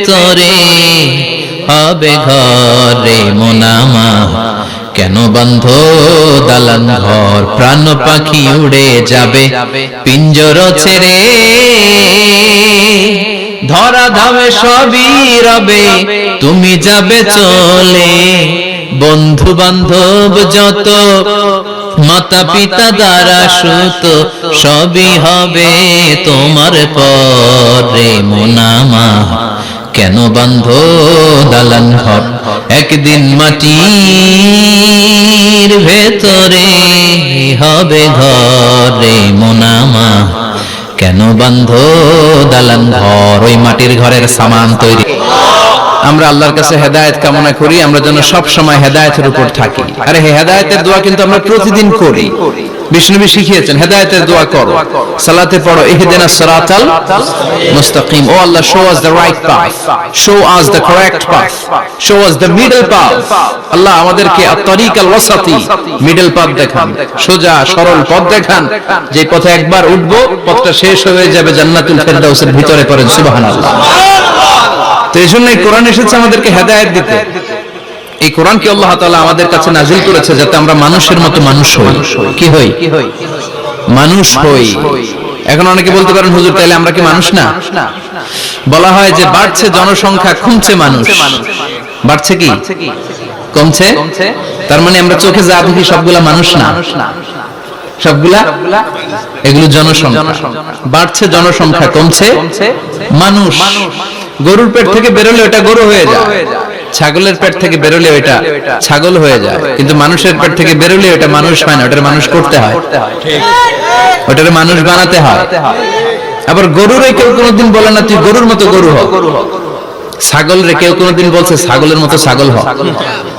ভেতরে হবে ঘরে মোনামা কেন বন্ধ দালান ঘর প্রাণ পাখি উড়ে যাবে পিঞ্জর ছেড়ে ধরা ধামে সবই রবে তুমি যাবে চলে বন্ধু বান্ধব যত মাতা পিতা দ্বারা সুত সবই হবে তোমার পরে মোনামা কেন বন্ধ দালান ঘর একদিন মাটির ভেতরে হবে ঘরে মোনামা কেন বন্ধ দালান ঘর ওই মাটির ঘরের সামান তৈরি আমরা আল্লাহর কাছে হেদায়েত কামনা করি আমরা যেন সব সময় হেদায়েতের উপর থাকি আরে হেদায়েতের দোয়া কিন্তু আমরা প্রতিদিন করি বিষ্ণুনবী শিখিয়েছেন হেদায়েতের দোয়া করো সালাতে পড়ো ইহদিনাস সিরাতাল মুস্তাকিম ও আল্লাহ show us the right path show us the correct path show us the middle path আল্লাহ আমাদেরকে আত-তারিক আল-ওয়াসাতি মিডল পথ দেখান সোজা সরল পথ দেখান যে পথে একবার উঠবো পথটা শেষ হয়ে যাবে জান্নাতুল ফেরদাউসের ভিতরে পড়েন সুবহানাল্লাহ তো এইজন্যই কোরআন এসেছে আমাদেরকে হেদায়েত দিতে এই কোরআনকে আল্লাহ তাআলা আমাদের কাছে নাযিল করেছে যাতে আমরা মানুষের মতো মানুষ হই কি হই মানুষ হই এখন অনেকে বলতে পারেন হুজুর তাহলে আমরা কি মানুষ না বলা হয় যে বাড়ছে জনসংখ্যা কমছে মানুষ বাড়ছে কি কমছে তার মানে আমরা চোখে যা দেখি সবগুলা মানুষ না সবগুলা এগুলো জনসংখ্যা বাড়ছে জনসংখ্যা কমছে মানুষ গরুর পেট থেকে বেরোলে ওটা গরু হয়ে যায় ছাগলের পেট থেকে বেরোলে ওটা ছাগল হয়ে যায় কিন্তু মানুষের পেট থেকে বেরোলে ওটা মানুষ হয় না ওটার মানুষ করতে হয় ওটার মানুষ বানাতে হয় আবার গরুরে কেউ কোনোদিন বলে না তুই গরুর মতো গরু হ ছাগল রে কেউ কোনোদিন বলছে ছাগলের মতো ছাগল হ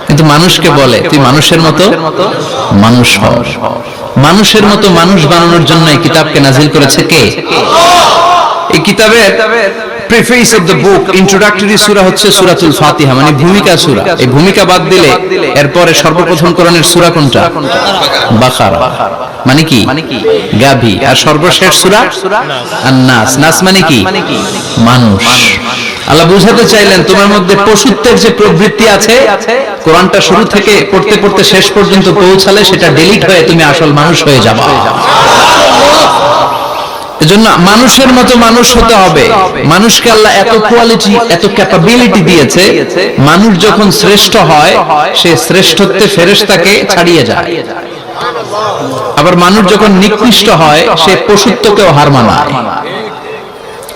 কিন্তু মানুষকে বলে তুই মানুষের মতো মানুষ হ মানুষের মতো মানুষ বানানোর জন্য এই কিতাবকে নাজিল করেছে কে এই কিতাবের preface of the book introductory সূরা হচ্ছে সূরাতুল ফাতিহা মানে ভূমিকা সূরা এই ভূমিকা বাদ দিলে এরপরে সর্বপ্রথম কোরআনের সূরা কোনটা বাকারা মানে কি গাভী আর সর্বশেষ সূরা আন-নাস নাস মানে কি মানুষ আল্লাহ বুঝাতে চাইলেন তোমার মধ্যে পশুত্বের যে প্রবৃত্তি আছে কোরআনটা শুরু থেকে পড়তে পড়তে শেষ পর্যন্ত পৌঁছালে সেটা ডিলিট হয়ে তুমি আসল মানুষ হয়ে যাবে এজন্য মানুষের মতো মানুষ হতে হবে মানুষকে আল্লাহ এত কোয়ালিটি এত ক্যাপাবিলিটি দিয়েছে মানুষ যখন শ্রেষ্ঠ হয় সে শ্রেষ্ঠত্বে ফেরেশতাকে ছাড়িয়ে যায় আবার মানুষ যখন নিকৃষ্ট হয় সে পশুত্বকেও হার মানায়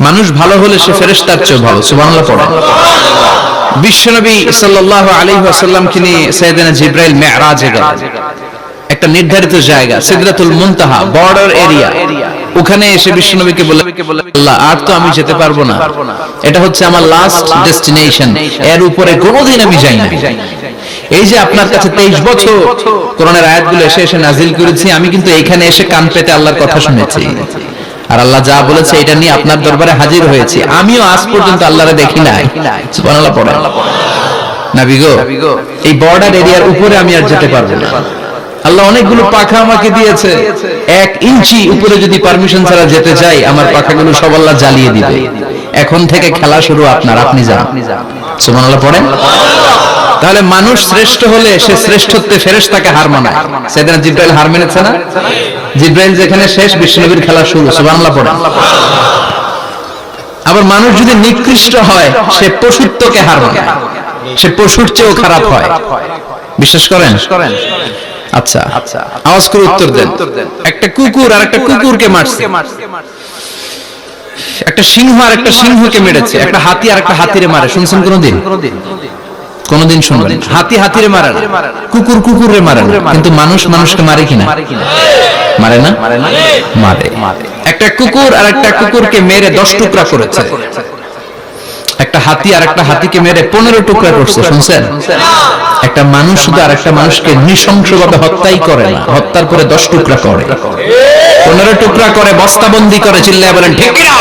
মানুষ ভালো হলে সে ফেরেশতার চেয়ে ভালো সুবহানাল্লাহ পড়েন বিশ্বনবী সাল্লাল্লাহু আলাইহি ওয়াসাল্লামকে নিয়ে সাইয়েদনা জিবরাইল মিরাজে গেলেন একটা নির্ধারিত জায়গা সিদরাতুল মুনতাহা বর্ডার এরিয়া ওখানে এসে বিশ্বনবীকে বলে আল্লাহ আর তো আমি যেতে পারবো না এটা হচ্ছে আমার লাস্ট ডেস্টিনেশন এর উপরে কোনোদিন আমি যাই না এই যে আপনার কাছে 23 বছর কোরআনের আয়াতগুলো এসে এসে নাজিল করেছি আমি কিন্তু এখানে এসে কান পেতে আল্লাহর কথা শুনেছি আর আল্লাহ যা বলেছে এটা নিয়ে আপনার দরবারে হাজির হয়েছি আমিও আজ পর্যন্ত আল্লাহরে দেখি নাই সুবহানাল্লাহ পড়েন নবী গো এই বর্ডার এরিয়ার উপরে আমি আর যেতে পারবো না আল্লাহ অনেকগুলো পাখা আমাকে দিয়েছে 1 ইঞ্চি উপরে যদি পারমিশন ছাড়া যেতে যাই আমার পাখাগুলো সব আল্লাহ জ্বালিয়ে দিবে এখন থেকে খেলা শুরু আপনার আপনি যান সুবহানাল্লাহ পড়েন তাহলে মানুষ শ্রেষ্ঠ হলে সে শ্রেষ্ঠত্বে ফেরেশতাকে হার মানায় সাইয়েদনা জিবরাইল হার মেনেছে না জিবরাইল যেখানে শেষ বিশ্বনবীর খেলা শুরু সুবহানাল্লাহ পড়েন আবার মানুষ যদি নিকৃষ্ট হয় সে পশুত্বকে হার মানায় সে পশুর চেয়েও খারাপ হয় বিশ্বাস করেন আচ্ছা আওয়াজ করে উত্তর দেন একটা কুকুর আর একটা কুকুরকে মারছে একটা সিংহ আর একটা সিংহকে মেরেছে একটা হাতি আর একটা হাতিরে মারে শুনছেন কোনদিন শুনবেন হাতি হাতিরে মারে না কুকুর কুকুরে মারে না কিন্তু মানুষ মানুষকে মারে কিনা মারে না মারে একটা কুকুর আর একটা কুকুরকে মেরে 10 টুকরা করেছে একটা হাতি আর একটা হাতিকে মেরে 15 টুকরা করছে শুনছেন একটা মানুষ শুধু আর একটা মানুষকে নৃশংসভাবে হত্যাই করে না হত্যার পরে 10 টুকরা করে 15 টুকরা করে বস্তাবন্দি করে চিল্লায় বলেন ঠিক কি না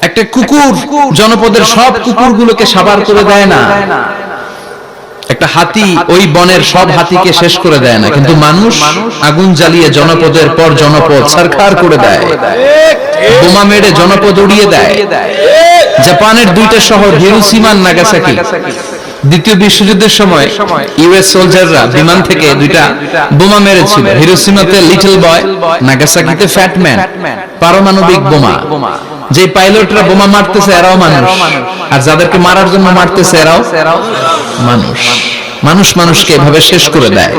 একটা কুকুর জনপদের সব কুকুরগুলোকে সাবার করে দেয় না একটা হাতি ওই বনের সব হাতিকে শেষ করে দেয় না, কিন্তু মানুষ আগুন জ্বালিয়ে জনপদের পর জনপদ সরকার করে দেয়, বোমা মেরে জনপদ উড়িয়ে দেয়। জাপানের দুইটা শহর হিরোশিমা আর নাগাসাকি, দ্বিতীয় বিশ্বযুদ্ধের সময় ইউএস সোলজাররা বিমান থেকে দুইটা বোমা মেরেছিল। হিরোশিমাতে লিটল বয়, নাগাসাকিতে ফ্যাট ম্যান। পারমাণবিক বোমা। যে পাইলটরা বোমা মারতেছে এরাও মানুষ, আর যাদেরকে মারার জন্য মারতেছে এরাও মানুষ। মানুষ মানুষকে এভাবে শেষ করে দেয়।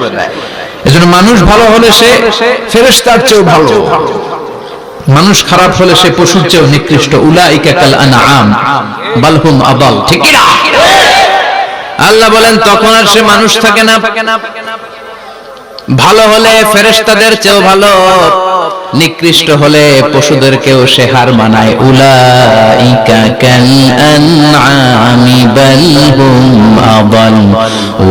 এজন্য মানুষ ভালো হলে সে ফেরেশতার চেয়েও ভালো, মানুষ খারাপ হলে সে পশুর চেয়েও নিকৃষ্ট। উলাইকা কাল আনআম বাল হুম আদাল। ঠিক কি না? আল্লাহ বলেন তখন আর সে মানুষ থাকে না। ভালো হলে ফেরেশতাদের চেয়েও ভালো, নিকৃষ্ট হলে পশুদেরকেও সে হার মানায়। উলাইকা কাল আনআমি বাল হুম আদাল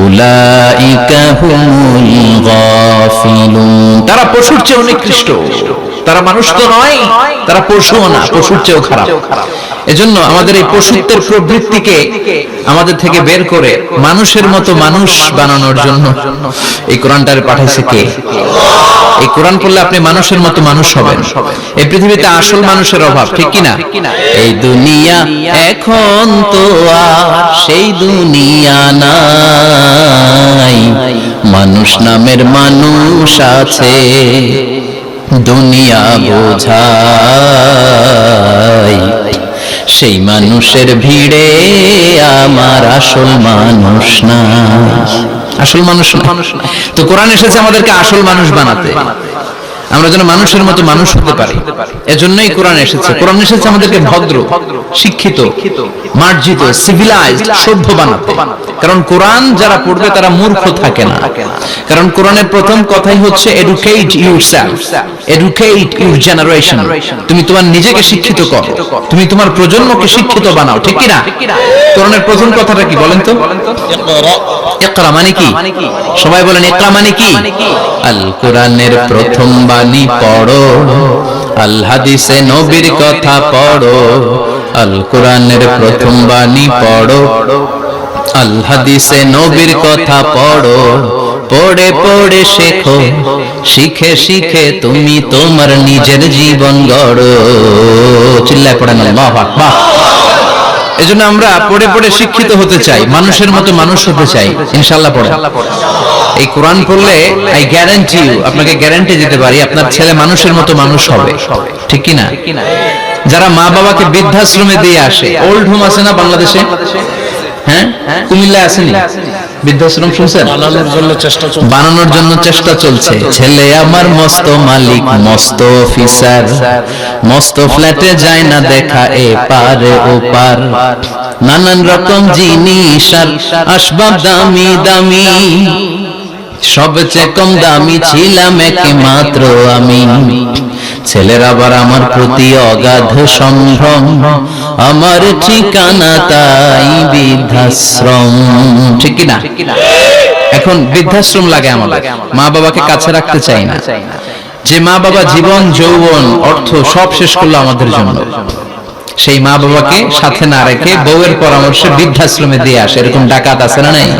উলাইকা হুমুল গাফিলুন। তারা পশুর চেয়েও নিকৃষ্ট, তারা মানুষ তো নয়, তারা পশুও না, পশুর চেয়েও খারাপ। এজন্য আমাদের এই পশুত্বের প্রবৃত্তিকে আমাদের থেকে বের করে মানুষের মতো মানুষ বানানোর জন্য এই কোরআনটারে পাঠাইছে কে? এই কোরআন পড়লে আপনি মানুষের মতো মানুষ হবেন। এই পৃথিবীতে আসল মানুষের অভাব, ঠিক কি না? এই দুনিয়া এখন তো আর সেই দুনিয়া নাই, মানুষ নামের মানুষ আছে, দুনিয়া বোঝাই। সেই মানুষের ভিড়ে আমার আসল মানুষ না, আসল মানুষ না। তো কোরআন এসেছে আমাদেরকে আসল মানুষ বানাতে, আমরা যেন মানুষের মতো মানুষ হতে পারি। এজন্যই কোরআন এসেছে। কোরআন এসেছে আমাদেরকে ভদ্র, শিক্ষিত, মার্জিত, সিভিলাইজড, সভ্য বানাতে। কারণ কোরআন যারা পড়বে তারা মূর্খ থাকে না। কারণ কোরআনের প্রথম কথাই হচ্ছে educate yourself, educate your generation. তুমি তোমার নিজেকে শিক্ষিত করো, তুমি তোমার প্রজন্মকে শিক্ষিত বানাও। ঠিক কি না? কোরআনের প্রথম কথাটা কি বলেন তো? ইকরা মানে কি? সবাই বলেন ইকরা মানে কি? আল কোরআনের প্রথম বাণী পড়ো, আল হাদিসে নবীর কথা পড়ো। আল কোরআনের প্রথম বাণী পড়ো, আল হাদিসে নবীর কথা পড়ো। পড়ে পড়ে শেখো, শিখে শিখে তুমি তোমার নিজের জীবন গড়ো। চিল্লায় পড়েন আল্লাহু আকবার। এজন্য আমরা পড়ে পড়ে শিক্ষিত হতে চাই, মানুষের মতো মানুষ হতে চাই। ইনশাআল্লাহ পড়েন। এই কোরআন পড়লে আই গ্যারান্টি ইউ, আপনাকে গ্যারান্টি দিতে পারি আপনার ছেলে মানুষের মতো মানুষ হবে। ঠিক কি না? যারা মা বাবাকে বৃদ্ধাশ্রমে দিয়ে আসে, ওল্ড হোম আছে না বাংলাদেশে? হ্যাঁ, কুমিল্লায় আসেনি বৃদ্ধাশ্রম? শুনছেন? বানানোর জন্য চেষ্টা চলছে। ছেলে আমার মস্ত মালিক, মস্ত অফিসার, মস্ত ফ্ল্যাটে যায় না দেখা এ পার ও পার। নানান রকম জিনিস আর আসবাব দামি দামি, সবচেয়ে কম দামি ছিলাম একমাত্র আমি। ছেলের আবার আমার প্রতি অগাধ সম্ভ্রম, আমার ঠিকানা তাই বৃদ্ধাশ্রম। ঠিক কি না? এখন বৃদ্ধাশ্রম লাগে আমাদের, মা বাবাকে কাছে রাখতে চাই না। যে মা বাবা জীবন যৌবন অর্থ সব শেষ করলো আমাদের জন্য, সেই মা বাবাকে সাথে না রেখে বউয়ের পরামর্শে বৃদ্ধাশ্রমে দিয়ে আসে। এরকম ডাকাত আছে না নাই?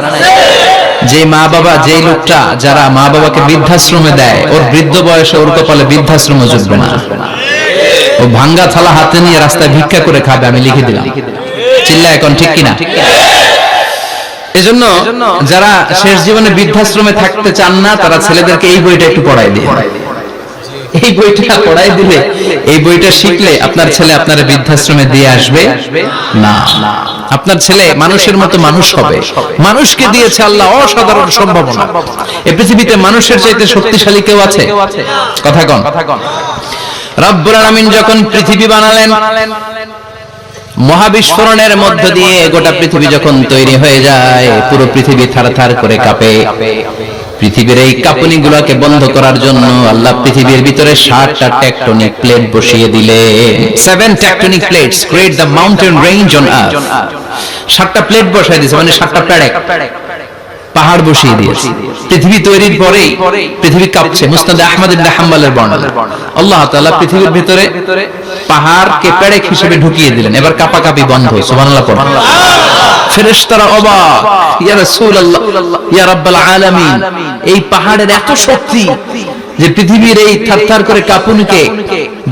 যে মা বাবা, যে লোকটা যারা মা বাবাকে বৃদ্ধাশ্রমে দেয়, ওর বৃদ্ধ বয়সে ওর কপালে বৃদ্ধাশ্রমে জুটবে না। ও ভাঙ্গা থালা হাতে নিয়ে রাস্তায় ভিক্ষা করে খাবে, আমি লিখে দিলাম। চিল্লা এখন, ঠিক কিনা? এজন্য যারা শেষ জীবনে বৃদ্ধাশ্রমে থাকতে চান না, তারা ছেলেদেরকে এই বইটা একটু পড়াই দিয়ে, এই বইটা পড়াই দিলে, এই বইটা শিখলে আপনার ছেলে আপনার বৃদ্ধাশ্রমে দিয়ে আসবে না। আপনার ছেলে মানুষের মতো মানুষ হবে। মানুষকে দিয়েছে আল্লাহ অসাধারণ সম্ভাবনা। এই পৃথিবীতে মানুষের চাইতে শক্তিশালী কেউ আছে? কথা কন। রব্বুল আলামিন যখন পৃথিবী বানালেন, মহাবিস্ফোরণের মধ্য দিয়ে গোটা পৃথিবী যখন তৈরি হয়ে যায়, পুরো পৃথিবী থারথার করে কাঁপে। পৃথিবীর এই কাঁপুনিগুলোকে বন্ধ করার জন্য আল্লাহ পৃথিবীর ভিতরে 7টা টেকটনিক প্লেট বসিয়ে দিলেন। 7 tectonic plates create the mountain range on earth. 7টা প্লেট বসাই দিয়েছে, মানে 7টা প্যারেক। পাহাড় বসিয়ে দিয়েছে। পৃথিবী তৈরির পরেই পৃথিবী কাঁপছে। মুসনাদে আহমদ ইবনে হাম্বলের বর্ণনা, আল্লাহ তাআলা পৃথিবীর ভিতরে পাহাড়কে পেরেক হিসেবে ঢুকিয়ে দিলেন। এবার কাঁপাকাঁপি বন্ধ। সুবহানাল্লাহ পড়ুন। ফেরেশতারা অবাক, ইয়া রাসূলুল্লাহ, ইয়া রাব্বাল আলামিন, এই পাহাড়ের এত শক্তি যে পৃথিবীর এই থারথার করে কাঁপুনিকে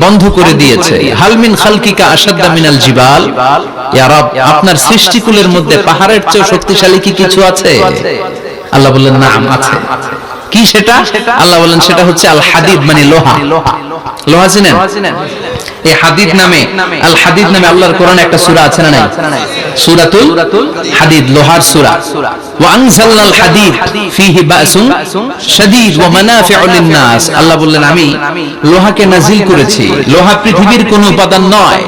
বন্ধ করে দিয়েছে। হাল মিন খালকিকা আশাদ্দা মিনাল জিবাল, ইয়া রব, আপনার সৃষ্টিকুলের মধ্যে পাহাড়ের চেয়ে শক্তিশালী কি কিছু আছে? আল্লাহ বললেন নাম আছে। কি সেটা? আল্লাহ বললেন সেটা হচ্ছে আল হাদিদ, মানে লোহা। লোহা চিনেন? এই হাদিদ নামে, আল হাদিদ নামে আল্লাহর কোরআনে একটা সূরা আছে না নাই? সূরাতুল হাদিদ, লোহার সূরা। ওয়া আনজালনাল হাদিদ ফীহি বাসুন শাদীদ ওয়া মানাফিউ লিন-নাস। আল্লাহ বললেন আমি লোহাকে নাজিল করেছি। লোহা পৃথিবীর কোন উপাদান নয়।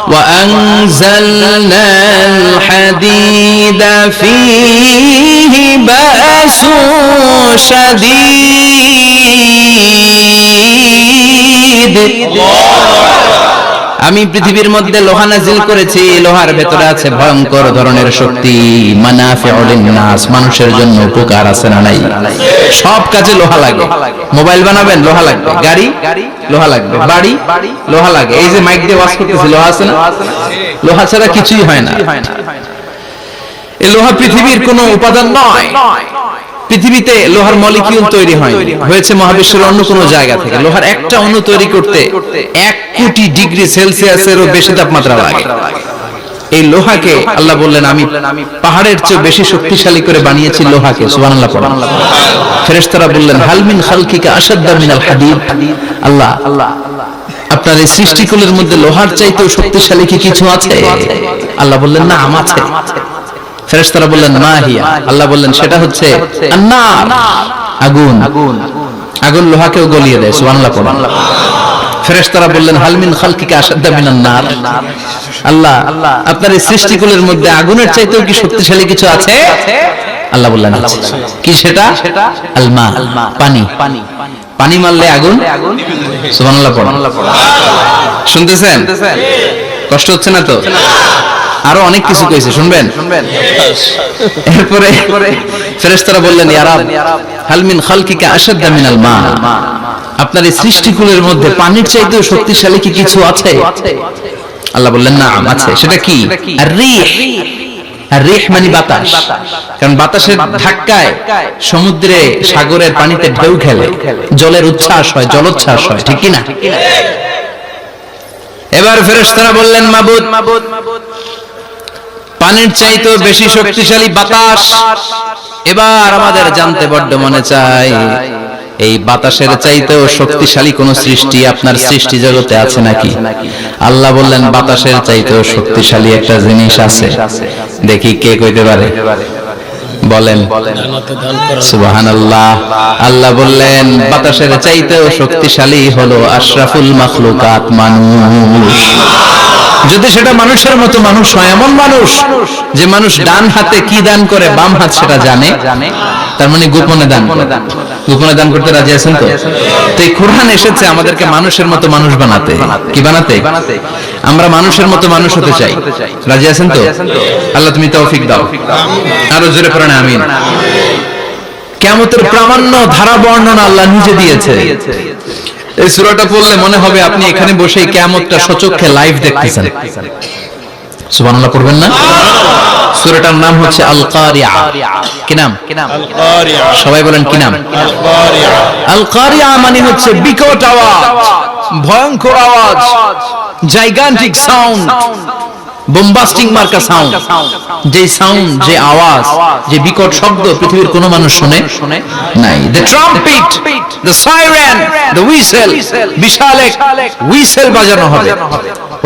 ওয়া আনজালনাল হাদিদা ফীহি বাসুন শাদীদ। আমি পৃথিবীর মধ্যে লোহা নাজিল করেছি। লোহার ভেতরে আছে ভয়ঙ্কর ধরনের শক্তি। মানাফিউ লিন-নাস, মানুষের জন্য উপকার আছে না নাই? সব কাজে লোহা লাগে। মোবাইল বানাবেন, লোহা লাগবে। গাড়ি, লোহা লাগবে। বাড়ি, লোহা লাগে। এই যে মাইক দিয়ে ওয়াজ করতেছি, লোহা আছে না? লোহা ছাড়া কিছুই হয় না। এই লোহা পৃথিবীর কোনো উপাদান নয়। পৃথিবীতে লোহার মলিকিউল তৈরি হয়েছে মহাবিশ্বের অন্য কোন জায়গা থেকে। লোহার একটা অণু তৈরি করতে 1 কোটি ডিগ্রি সেলসিয়াসেরও বেশি তাপমাত্রা লাগে। এই লোহাকে আল্লাহ বললেন আমি পাহাড়ের চেয়ে বেশি শক্তিশালী করে বানিয়েছি লোহাকে। সুবহানাল্লাহ পড়ুন। ফেরেশতারা বললেন হাল মিন খালকিকা আশাদ্দা মিনাল হাদিদ, আল্লাহ আপনার এই সৃষ্টিকুলের মধ্যে লোহার চাইতেও শক্তিশালী কি কিছু আছে? আল্লাহ বললেন না, আছে। ফেরেশতারা বললেন মা হিয়া, আল্লাহ বললেন সেটা হচ্ছে আন-নার, আগুন। আগুন লোহাকেও গলিয়ে দেয়। সুবহানাল্লাহ পড়ুন। ফেরেশতারা বললেন হাল মিন খালকিকা আশাদ্দা মিনান নার, আল্লাহ আপনার এই সৃষ্টিকুলের মধ্যে আগুনের চাইতেও কি শক্তিশালী কিছু আছে? আল্লাহ বললেন আছে। কি সেটা? আল মা, পানি। পানি মারলে আগুন। সুবহানাল্লাহ পড়ুন। শুনতেছেন? কষ্ট হচ্ছে না তো? আরো অনেক কিছু কইছে, শুনবেন? এরপরে ফেরেশতারা বললেন ইয়া রাব হাল মিন খালকিকা আশাদ্দা মিনাল মা, আপনার এই সৃষ্টিকুলের মধ্যে পানির চাইতেও শক্তিশালী কি কিছু আছে? আল্লাহ বললেন না, আছে। সেটা কি? আর-রিহ। আর-রিহ মানে বাতাস। কারণ বাতাসের ধাক্কায় সমুদ্রে, সাগরের পানিতে ঢেউ খেলে, জলের উচ্ছ্বাস হয়, জলোচ্ছ্বাস হয়, ঠিক কি না? এবার ফেরেশতারা বললেন মাবুদ, পানির চাইতেও বেশি শক্তিশালী বাতাস। এবার আমাদের জানতে বড্ড মনে চায় এই বাতাসের চাইতেও শক্তিশালী কোন সৃষ্টি আপনার সৃষ্টি জগতে আছে নাকি? আল্লাহ বললেন বাতাসের চাইতেও শক্তিশালী একটা জিনিস আছে। দেখি কে কইতে পারে? বলেন। সুবহানাল্লাহ। আল্লাহ বললেন বাতাসের চাইতেও শক্তিশালী হলো আশরাফুল মাখলুকাত, মানুষ। যদি সেটা মানুষের মতো মানুষ হয়, এমন মানুষ যে মানুষ ডান হাতে কি দান করে বাম হাত সেটা জানে, তার মানে গোপনে দান করে। গোপনে দান করতে রাজি আছেন তো? তো এই কোরআন এসেছে আমাদেরকে মানুষের মতো মানুষ বানাতে। কি বানাতে? আমরা মানুষের মতো মানুষ হতে চাই। রাজি আছেন তো? আল্লাহ তুমি তৌফিক দাও। আরো জোরে পড়েন আমিন। কিয়ামতের প্রামাণ্য ধারা বর্ণনা আল্লাহ নিজে দিয়েছে। এই সূরাটা পড়লে মনে হবে আপনি এখানে বসেই কিয়ামতটা সচক্ষে লাইভ দেখতেছেন। সুবহানাল্লাহ পড়বেন না? সূরাটার নাম হচ্ছে আল কারিয়া। কি নাম? আল কারিয়া। সবাই বলেন কি নাম? আল কারিয়া। আল কারিয়া মানে হচ্ছে বিকট আওয়াজ, ভয়ঙ্কর আওয়াজ, জাইগান্টিক সাউন্ড, বোম্বাস্টিং মার্কা সাউন্ড। যে সাউন্ড, যে আওয়াজ, যে বিকট শব্দ পৃথিবীর কোনো মানুষ শুনে নাই। The trumpet, the siren, the whistle, বিশাল এক হুইসেল বাজানো হবে।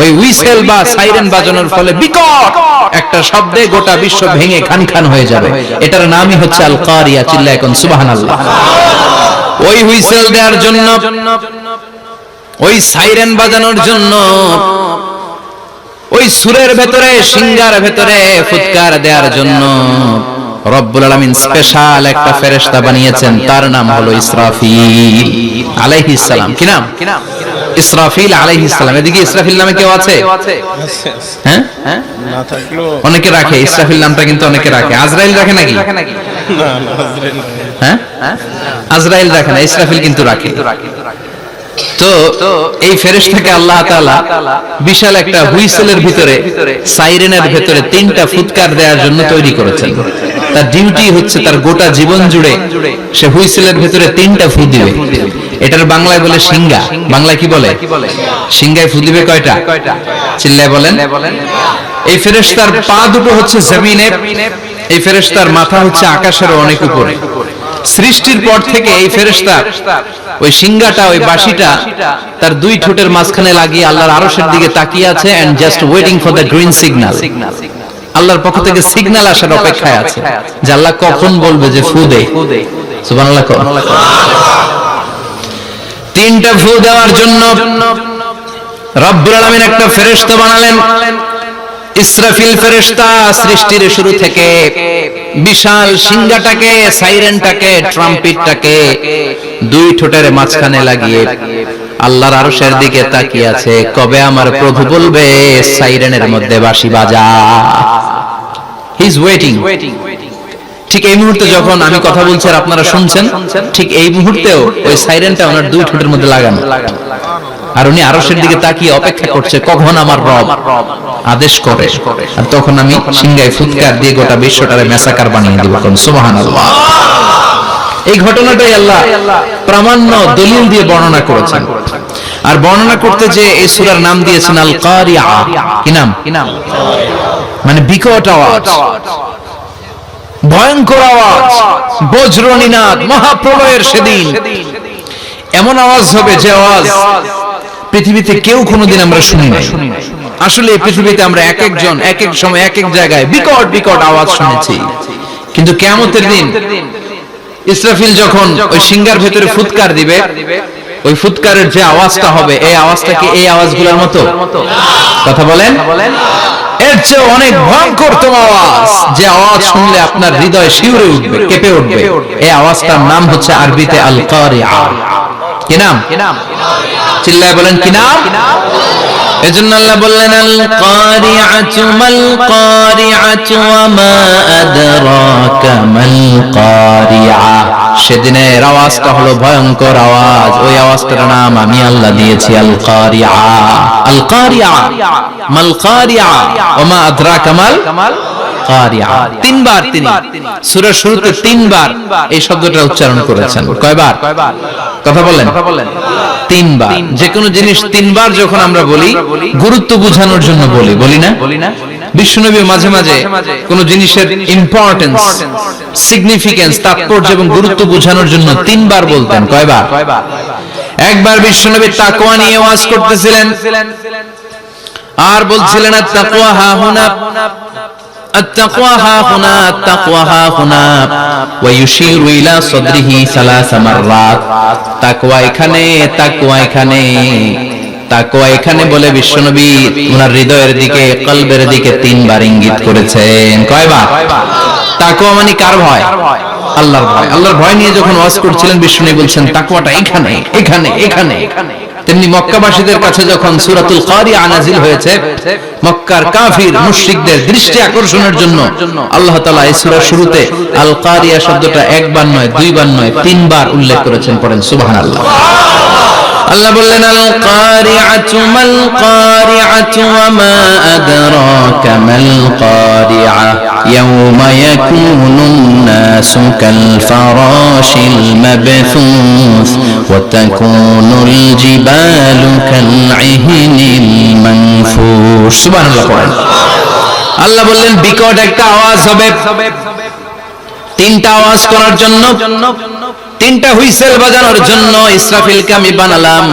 ওই হুইসেল বা সাইরেন বাজানোর ফলে বিকট একটা শব্দে গোটা বিশ্ব ভেঙে খান খান হয়ে যাবে। এটার নামই হচ্ছে আল কারিয়া। চিল্লায় এখন সুবহানাল্লাহ। ওই হুইসেল দেওয়ার জন্য, ওই সাইরেন বাজানোর জন্য, ওই সুরের ভেতরে, সিঙ্গার ভেতরে ফুৎকার দেওয়ার জন্য রব্বুল আলামিন স্পেশাল একটা ফেরেশতা বানিয়েছেন। তার নাম হলো ইসরাফিল আলাইহিস সালাম। কি নাম? ইসরাফিল আলাইহিস সালাম। এদিকে ইসরাফিল নামে কেউ আছে? হ্যাঁ, না থাকলো অনেকে রাখে। ইসরাফিল নামটা কিন্তু অনেকে রাখে। আজরাইল রাখে নাকি? হ্যাঁ, আজরাইল রাখে না, ইসরাফিল কিন্তু রাখে। তো এই ফেরেশতাকে আল্লাহ তাআলা বিশাল একটা হুইসেলের ভিতরে, সাইরেনের ভিতরে 3টা ফুৎকার দেওয়ার জন্য তৈরি করেছেন। তার ডিউটি হচ্ছে তার গোটা জীবন জুড়ে সে হুইসেলের ভিতরে 3টা ফু দিবে। এটার বাংলায় বলে সিংহা। বাংলায় কি বলে? সিংহায় ফু দিবে কয়টা? চিল্লায় বলেন। এই ফেরেশতার পা দুটো হচ্ছে জমিনে, এই ফেরেশতার মাথা হচ্ছে আকাশের অনেক উপরে। সৃষ্টির পর থেকে এই ফেরেশতা ওই সিংহাটা, ওই বাঁশিটা তার 2 ঠোঁটের মাঝখানে লাগিয়ে আল্লাহর আরশের দিকে তাকিয়ে আছে, and just waiting for the green signal. আল্লাহর পক্ষ থেকে সিগন্যাল আসার অপেক্ষায় আছে যে আল্লাহ কখন বলবে যে ফু দে। সুবহানাল্লাহ। 3টা ফু দেওয়ার জন্য রব্বুল আলামিন একটা ফেরেশতা বানালেন। ইসরাফিল ফেরেশতা সৃষ্টির শুরু থেকে বিশাল সিংহাটাকে, সাইরেনটাকে, ট্রাম্পিটটাকে 2 ঠোঁটের মাঝখানে লাগিয়ে আল্লাহর আরশের দিকে তাকিয়ে আছে, কবে আমার প্রভু বলবে সাইরেনের মধ্যে বাঁশি বাজা। He is waiting. ঠিক এই মুহূর্তে যখন আমি কথা বলছি আর আপনারা শুনছেন, ঠিক এই মুহূর্তেও ওই সাইরেনটা ওনার 2 ঠোঁটের মধ্যে লাগানো, আর উনি আরশের দিকে তাকিয়ে অপেক্ষা করছে কখন আমার রব আদেশ করে, আর তখন আমি সিংহায় ফুৎকার দিয়ে গোটা বিশ্বটারে মেসাকার বানিয়ে দিব। সুবহানাল্লাহ। এই ঘটনাটাই আল্লাহ প্রামাণ্য দলিল দিয়ে বর্ণনা করেছেন। আর বর্ণনা করতে যে এই সূরার নাম দিয়েছেন আল কারিয়া। কি নাম? মানে বিকট আওয়াজ, ভয়ঙ্কর আওয়াজ, বজ্রনিনাদ, মহাপ্রলয়ের সেদিন এমন আওয়াজ হবে যে আওয়াজ পৃথিবীতে কেউ কোনোদিন আমরা শুনি নাই। আসলে পৃথিবীতে আমরা এক একজন এক এক সময় এক এক জায়গায় বিকট বিকট আওয়াজ শুনেছি, কিন্তু কিয়ামতের দিন ইসরাফিল যখন ওই সিংহার ভেতরে ফুৎকার দিবে, ওই ফুৎকারের যে আওয়াজটা হবে, এই আওয়াজটা কি এই আওয়াজগুলোর মতো? কথা বলেন। এর চেয়ে অনেক ভয়ঙ্করতম আওয়াজ, যে আওয়াজ শুনলে আপনার হৃদয় শিউরে উঠবে, কেঁপে উঠবে। এই আওয়াজটার নাম হচ্ছে আরবিতে আল কারিয়া। কি নাম? চিল্লায় বলেন কি নাম? এজন্য আল্লাহ বললেন আল কারিআতু মাল কারিআতু ওয়া মা আদরাকা মাল কারিআ। সেদিনের আওয়াজটা হলো ভয়ঙ্কর আওয়াজ, ওই আওয়াজটার নাম আমি আল্লাহ দিয়েছি আল কারিআ। আল কারিআ মাল কারিআ ওয়া মা আদরাকা মাল কারিআ। 3 বার তিনি সূরার শুরুতে 3 বার এই শব্দটা উচ্চারণ করেছেন। কয়বার? কথা বলেন। 3 বার। যে কোনো জিনিস 3 বার যখন আমরা বলি, গুরুত্ব বোঝানোর জন্য বলি না? বিশ্বনবী মাঝে মাঝে কোন জিনিসের ইম্পর্টেন্স, সিগনিফিকেন্স, তাৎপর্য এবং গুরুত্ব বোঝানোর জন্য 3 বার বলতেন। কয়বার? একবার বিশ্বনবী তাকওয়া নিয়ে ওয়াজ করতেছিলেন আর বলছিলেন আত-তাকওয়া হা হুনা, التقوى ها هنا، التقوى ها هنا، ويشير إلى صدره 3 مرات। তাকওয়া এখানে, তাকওয়া এখানে, তাকওয়া এখানে বলে বিশ্বনবী ওনার হৃদয়ের দিকে, কলবের দিকে 3 বার ইঙ্গিত করেছেন। কয়বার? তাকওয়া মানে কার ভয়? আল্লাহর ভয়। আল্লাহর ভয় নিয়ে যখন ওয়াজ করছিলেন বিশ্বনবী বলছেন তাকওয়াটা এখানে, এখানে, এখানে। তেমনি মক্কাবাসীদের কাছে যখন সূরাতুল কারিআ নাযিল হয়েছে, মক্কার কাফির মুশরিকদের দৃষ্টি আকর্ষণের জন্য আল্লাহ তাআলা এই সূরার শুরুতে আল কারিআ শব্দটা 1 বার নয়, 2 বার নয়, 3 বার উল্লেখ করেছেন। পড়েন সুবহানাল্লাহ। আল্লাহ বললেন আল কারিআতু মাল কারিআতু ওয়া মা আদরাকা মাল কারিআ ইয়াওমা ইয়াকুনুন নাসু কাল ফারাশিল মাবথুস ওয়া তাকুনুল জিবালু কাল ইহনিল মানফুস। সুবহানাল্লাহ। পড়েন। আল্লাহ বললেন বিকট একটা আওয়াজ হবে। 3টা আওয়াজ করার জন্য, 3টা হুইসেল বাজানোর জন্য ইসরাফিলকে আমি বানালাম।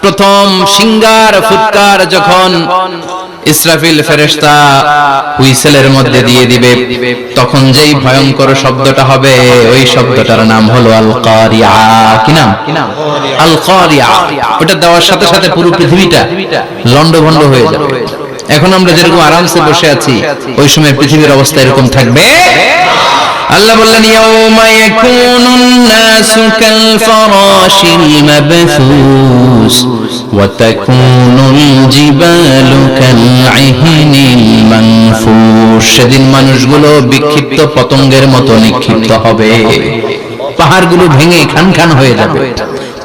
প্রথম সিংহার ফুৎকার যখন ইসরাফিল ফেরেশতা হুইসেলের মধ্যে দিয়ে দিবে, তখন যেই ভয়ঙ্কর শব্দটা হবে, ওই শব্দটার নাম হলো আল কারিআ। কি নাম? আল কারিআ। ওটা দেওয়ার সাথে সাথে পুরো পৃথিবীটা লন্ডভন্ড হয়ে যাবে। এখন আমরা যেরকম আরামসে বসে আছি, ওই সময় পৃথিবীর অবস্থা এরকম থাকবে। আল্লাহ বললেন ইয়াউমা ইয়াকুনুন নাসু কাল ফারাশিল মাবথুস ওয়া তাকুনুল জিবালু কাল ইহনিল মানফুস। সেদিন মানুষগুলো বিক্ষিপ্ত পতঙ্গের মতো নিক্ষিপ্ত হবে, পাহাড়গুলো ভেঙে খান খান হয়ে যাবে,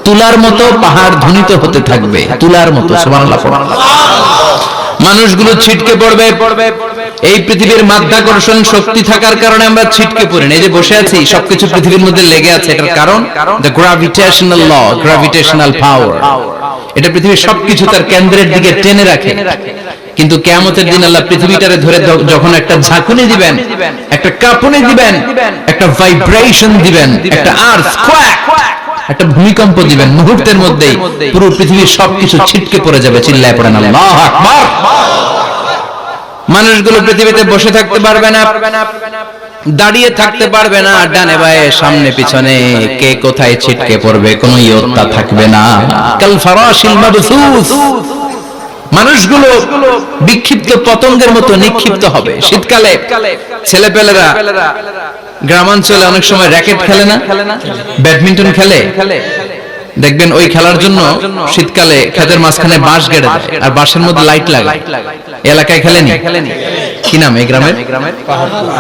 তুলার মতো পাহাড় ধ্বনিত হতে থাকবে, তুলার মতো। সুবহানাল্লাহ। মানুষগুলো ছিটকে পড়বে। এই পৃথিবীর মাধ্যাকর্ষণ শক্তি থাকার কারণে আমরা ছিটকে পড়ি না। এই যে বসে আছি, সবকিছু পৃথিবীর মধ্যে লেগে আছে, এটার কারণ দ্য গ্র্যাভিটেশনাল ল, গ্র্যাভিটেশনাল পাওয়ার। এটা পৃথিবীর সবকিছু তার কেন্দ্রের দিকে টেনে রাখে। কিন্তু কিয়ামতের দিন আল্লাহ পৃথিবীটারে ধরে যখন একটা ঝাঁকুনি দিবেন, একটা কাঁপুনি দিবেন, একটা ভাইব্রেশন দিবেন, একটা আর্থকোয়েক, একটা ভূমিকম্প দিবেন, মুহূর্তের মধ্যেই পুরো পৃথিবীর সবকিছু ছিটকে পড়ে যাবে। চিল্লায় পড়েন আল্লাহু আকবার। মানুষগুলো পৃথিবীতে বসে থাকতে পারবে না, দাঁড়িয়ে থাকতে পারবে না, ডানে বায়ে সামনে পিছনে কে কোথায় ছিটকে পড়বে কোনো ইয়ত্তা থাকবে না। কাল ফারাশিল মাবসুস, মানুষগুলো বিক্ষিপ্ত পতঙ্গের মতো নিক্ষিপ্ত হবে। শীতকালে ছেলেপেলেরা গ্রামাঞ্চলে অনেক সময় র্যাকেট খেলে না, ব্যাডমিন্টন খেলে, দেখবেন ওই খেলার জন্য শীতকালে ক্ষেতের মাঝখানে বাঁশ গেড়ে দেয় আর বাঁশের মধ্যে লাইট লাগায়। এলাকায় খেলেনি? কি নাম এই গ্রামের?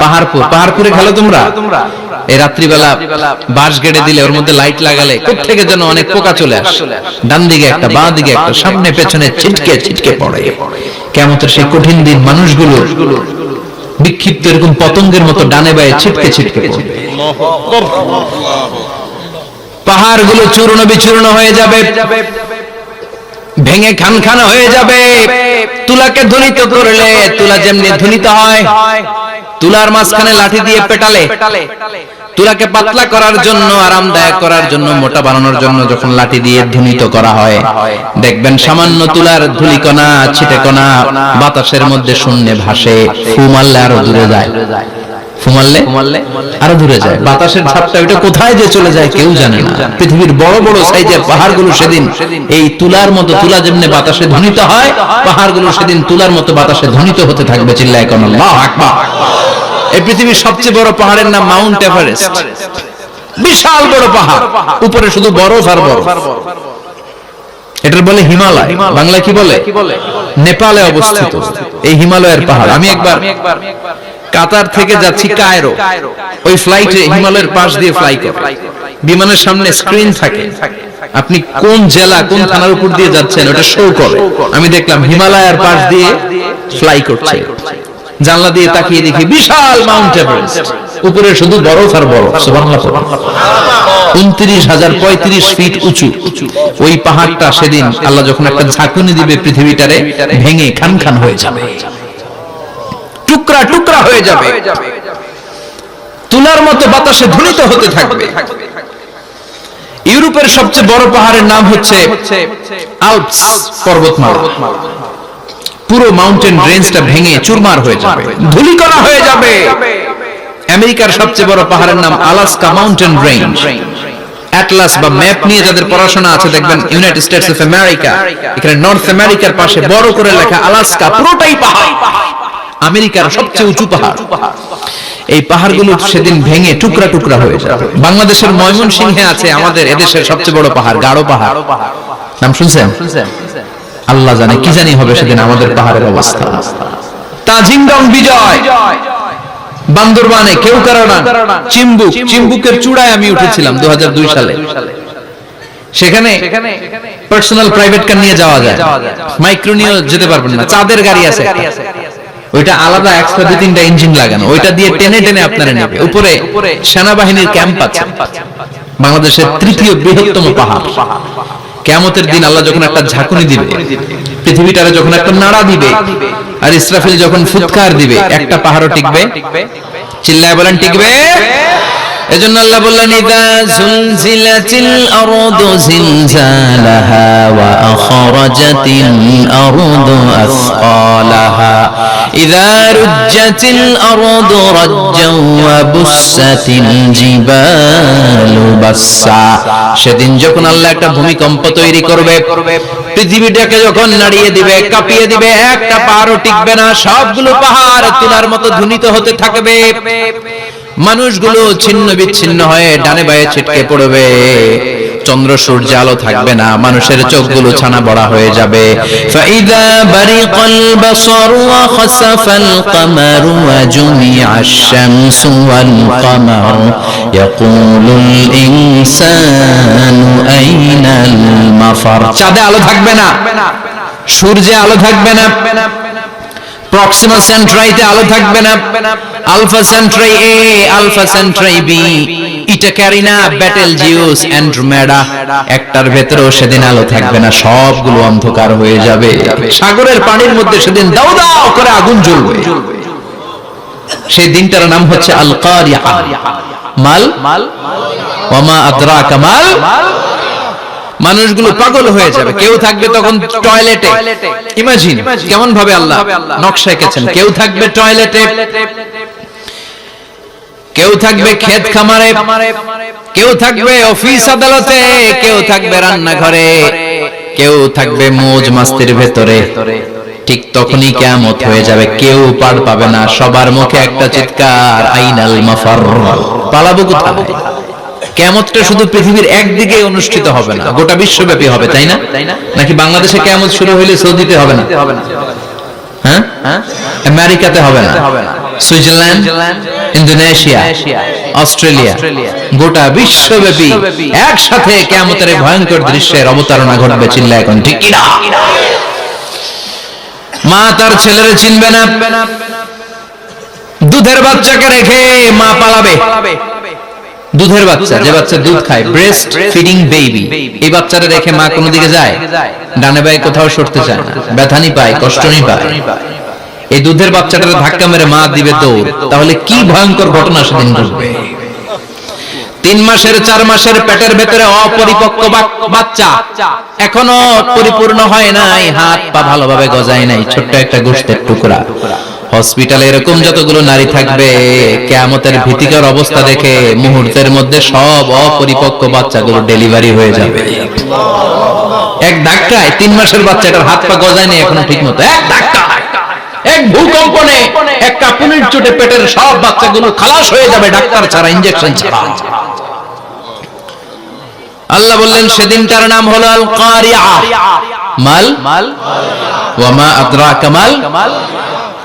পাহাড়পুর। পাহাড়পুরে খেলো তোমরা? এই রাত্রিবেলা বাঁশ গেড়ে দিলে ওর মধ্যে লাইট লাগালে কোত্থেকে যেন অনেক পোকা চলে আসে, ডান দিকে একটা, বাঁ দিকে একটা, সামনে পেছনে ছিটকে ছিটকে পড়ে। কিয়ামতের সেই কঠিন দিন মানুষগুলো বিক্ষিপ্ত এরকম পতঙ্গের মতো ডানে বায়ে ছিটকে ছিটকে পড়বে। পাহাড়গুলো চূর্ণ বিচূর্ণ হয়ে যাবে, ভেঙে খান খান হয়ে যাবে। তুলাকে ধ্বনিত করলে তুলা যেমনি ধ্বনিত হয়, তুলার মাঝখানে লাঠি দিয়ে পেটালে, তুলাকে পাতলা করার জন্য, আরামদায়ক করার জন্য, মোটা বানানোর জন্য যখন লাঠি দিয়ে ধ্বনিত করা হয়, দেখবেন সামান্য তুলার ধুলিকণা, ছিটেকণা বাতাসের মধ্যে শূন্যে ভাসে। ফু মারলে আরো দূরে যায়, ফু মারলে আরো দূরে যায়। বাতাসের ঝাপটা ওটা কোথায় যে চলে যায় কেউ জানে না। পৃথিবীর বড় বড় সাইজের পাহাড়গুলো সেদিন এই তুলার মতো, তুলা যেমনি বাতাসে ধ্বনিত হয়, পাহাড়গুলো সেদিন তুলার মতো বাতাসে ধ্বনিত হতে থাকবে। চিল্লায় কোন আল্লাহু আকবার। এই পৃথিবীর সবচেয়ে বড় পাহাড়ের নাম মাউন্ট এভারেস্ট। বিশাল বড় পাহাড়, উপরে শুধু বরফ আর বরফ। এটার বলে হিমালয়। বাংলায় কি বলে? নেপালে অবস্থিত এই হিমালয়ের পাহাড়। আমি একবার কাতার থেকে যাচ্ছি কায়রো, ওই ফ্লাইটে হিমালয়ের পাশ দিয়ে ফ্লাই করে, বিমানের সামনে স্ক্রিন থাকে, আপনি কোন জেলা কোন থানার উপর দিয়ে যাচ্ছেন ওটা শো করে। আমি দেখলাম হিমালয়ের পাশ দিয়ে ফ্লাই করছে, জানলা দিয়ে তাকিয়ে দেখি বিশাল মাউন্ট এভারেস্ট, উপরে শুধু বরফ আর বরফ। সুবহানাল্লাহ। 29,035 ফিট উঁচু ওই পাহাড়টা সেদিন আল্লাহ যখন একটা ঝাঁকুনি দিবে পৃথিবীটারে ভেঙে খান খান হয়ে যাবে, টুকরা টুকরা হয়ে যাবে, তুলার মতো বাতাসে ধ্বনিত হতে থাকবে। ইউরোপের সবচেয়ে বড় পাহাড়ের নাম হচ্ছে আল্পস পর্বতমালা। পুরো মাউন্টেন রেঞ্জটা ভেঙে চুরমার হয়ে যাবে, ধূলিকণা হয়ে যাবে। আমেরিকার সবচেয়ে বড় পাহাড়ের নাম আলাস্কা মাউন্টেন রেঞ্জ। অ্যাটলাস বা ম্যাপ নিয়ে যাদের পড়াশোনা আছে দেখবেন ইউনাইটেড স্টেটস অফ আমেরিকা, এখানে নর্থ আমেরিকার পাশে বড় করে লেখা আলাস্কা, পুরোটাই পাহাড়, আমেরিকার সবচেয়ে উঁচু পাহাড়। এই পাহাড়গুলো সেদিন ভেঙে টুকরা টুকরা হয়ে যাবে। বাংলাদেশের ময়মনসিংহে আছে আমাদের এদেশের সবচেয়ে বড় পাহাড়, গাঢ় পাহাড়। নাম শুনছেন? আল্লাহ জানে কি জানি হবে সেদিন আমাদের পাহাড়ের অবস্থা। তাজিংডং বিজয়, বান্দরবানে কেওক্রানা, চিম্বুক, চিম্বুকের চূড়ায় আমি উঠেছিলাম 2002 সালে। সেখানে পার্সোনাল প্রাইভেট কার নিয়ে যাওয়া যায়, মাইক্রো নিয়ে যেতে পারবেন না, চাঁদের গাড়ি আছে, ওইটা আলাদা এক্সট্রা 2-3টা ইঞ্জিন লাগানো, ওইটা দিয়ে টেনে টেনে আপনারা নেবে। উপরে সেনাবাহিনীর ক্যাম্প আছে, বাংলাদেশের তৃতীয় বৃহত্তম পাহাড়। কিয়ামতের দিন আল্লাহ যখন একটা ঝাঁকুনি দিবে, পৃথিবীটারে যখন একটা নাড়া দিবে, আর ইসরাফিল যখন ফুৎকার দিবে, একটা পাহাড়ও টিকবে? চিল্লায় বলেন টিকবে? এজন্য আল্লাহ বললেন ইযা যুলজিলাতিল আরদু জিলজালাহা ওয়া আখরাজাতিল আরদু আসকালাহা ইযা রুজ্জাতিল আরদু রাজ্জাও ওয়া বুসসাতিল জিবালু বাসসা। সেদিন যখন আল্লাহ একটা ভূমিকম্প তৈরি করবে, পৃথিবীটাকে যখন নাড়িয়ে দিবে, কাঁপিয়ে দিবে, একটা পাহাড়ও টিকবে না, সবগুলো পাহাড় তুলার মতো ধ্বনিত হতে থাকবে। মানুষগুলো ছিন্ন বিচ্ছিন্ন হয়ে ডানে বায়ে ছিটকে পড়বে। চন্দ্র সূর্য আলো থাকবে না, মানুষের চোখগুলো ছানা বড়া হয়ে যাবে। ফাইদা বারিকাল বাসারু ওয়া খাসাফাল কামারু ওয়া জুমিআশ শামসু ওয়াল কামার ইয়াকুলুল ইনসানু আইনাল মাফার। চাঁদে আলো থাকবে না, সূর্যে আলো থাকবে না, প্রক্সিমা সেন্ট্রাইতে আলো থাকবে না, আলফা সেন্ট্রাই এ, আলফা সেন্ট্রাই বি, ইটা ক্যারিনা, ব্যাটেল জিউস, অ্যান্ড্রোমেডা, একটার ভেতরেও সেদিন আলো থাকবে না, সবগুলো অন্ধকার হয়ে যাবে। সাগরের পানির মধ্যে সেদিন দাউ দাউ করে আগুন জ্বলবে। সেই দিনটার নাম হচ্ছে আল কারিয়া। মাল ওয়া মা আদরাকা মাল। মানুষগুলো পাগল হয়ে যাবে। কেউ থাকবে তখন টয়লেটে, ইমাজিন কেমন ভাবে আল্লাহ নকশা এঁকেছেন। কেউ থাকবে টয়লেটে, কেউ থাকবে ক্ষেত খামারে, কেউ থাকবে অফিস আদালতে, কেউ থাকবে রান্নাঘরে, কেউ থাকবে মৌজ মাস্তির ভেতরে। ঠিক তখনই কিয়ামত হয়ে যাবে, কেউ পার পাবে না। সবার মুখে একটা চিৎকার, আইনাল মাফার। পালাবো কোথায়? কিয়ামতটা শুধু পৃথিবীর একদিকে অনুষ্ঠিত হবে না, গোটা বিশ্বব্যাপী হবে, তাই না? নাকি বাংলাদেশে কিয়ামত শুরু হইলে সৌদিতে হবে না? হ্যাঁ, আমেরিকাতে হবে না, সুইজারল্যান্ড, ইন্দোনেশিয়া, অস্ট্রেলিয়া, গোটা বিশ্বব্যাপী একসাথে কিয়ামতের ভয়ঙ্কর দৃশ্যের অবতারণা ঘটবে। চিল্লা এখন ঠিক কিনা? মা তার ছেলেরে চিনবে না, দুধের বাচ্চাকে রেখে মা পালাবে। দুধের বাচ্চা, যে বাচ্চা দুধ খায়, ব্রেস্ট ফিডিং বেবি, এই বাচ্চারা রেখে মা কোন দিকে যায়? ডানে বায়ে কোথাও সরতে চায় না, ব্যথানি পায়, কষ্টনি পায়। এই দুধের বাচ্চাটারে ধাক্কা মেরে মা দিবে দৌড়। তাহলে কি ভয়ঙ্কর ঘটনা সেদিন ঘটবে। 3 মাসের 4 মাসের পেটের ভেতরে অপরিপক্ক বাচ্চা, এখনো পরিপূর্ণ হয় নাই, হাত পা ভালোভাবে গজায় নাই, ছোট্ট একটা গোশতের টুকরা। হসপিটালে এরকম যতগুলো নারী থাকবে, কিয়ামতের ভীতিকর অবস্থা দেখে মুহূর্তের মধ্যে সব অপরিপক্ক বাচ্চাগুলো ডেলিভারি হয়ে যাবে। এক ধাক্কায় 3 মাসের বাচ্চাটার হাত পা গজায় নেই এখনো ঠিক মতো, এক ধাক্কায়, এক ভূকম্পনে, এক কাঁপুনির চোটে পেটের সব বাচ্চাগুলো খালাস হয়ে যাবে, ডাক্তার ছাড়া, ইনজেকশন ছাড়া। আল্লাহ বললেন সেদিনটার নাম হলো আল কারিয়া। মাল ওয়া মা আদরাকা মাল।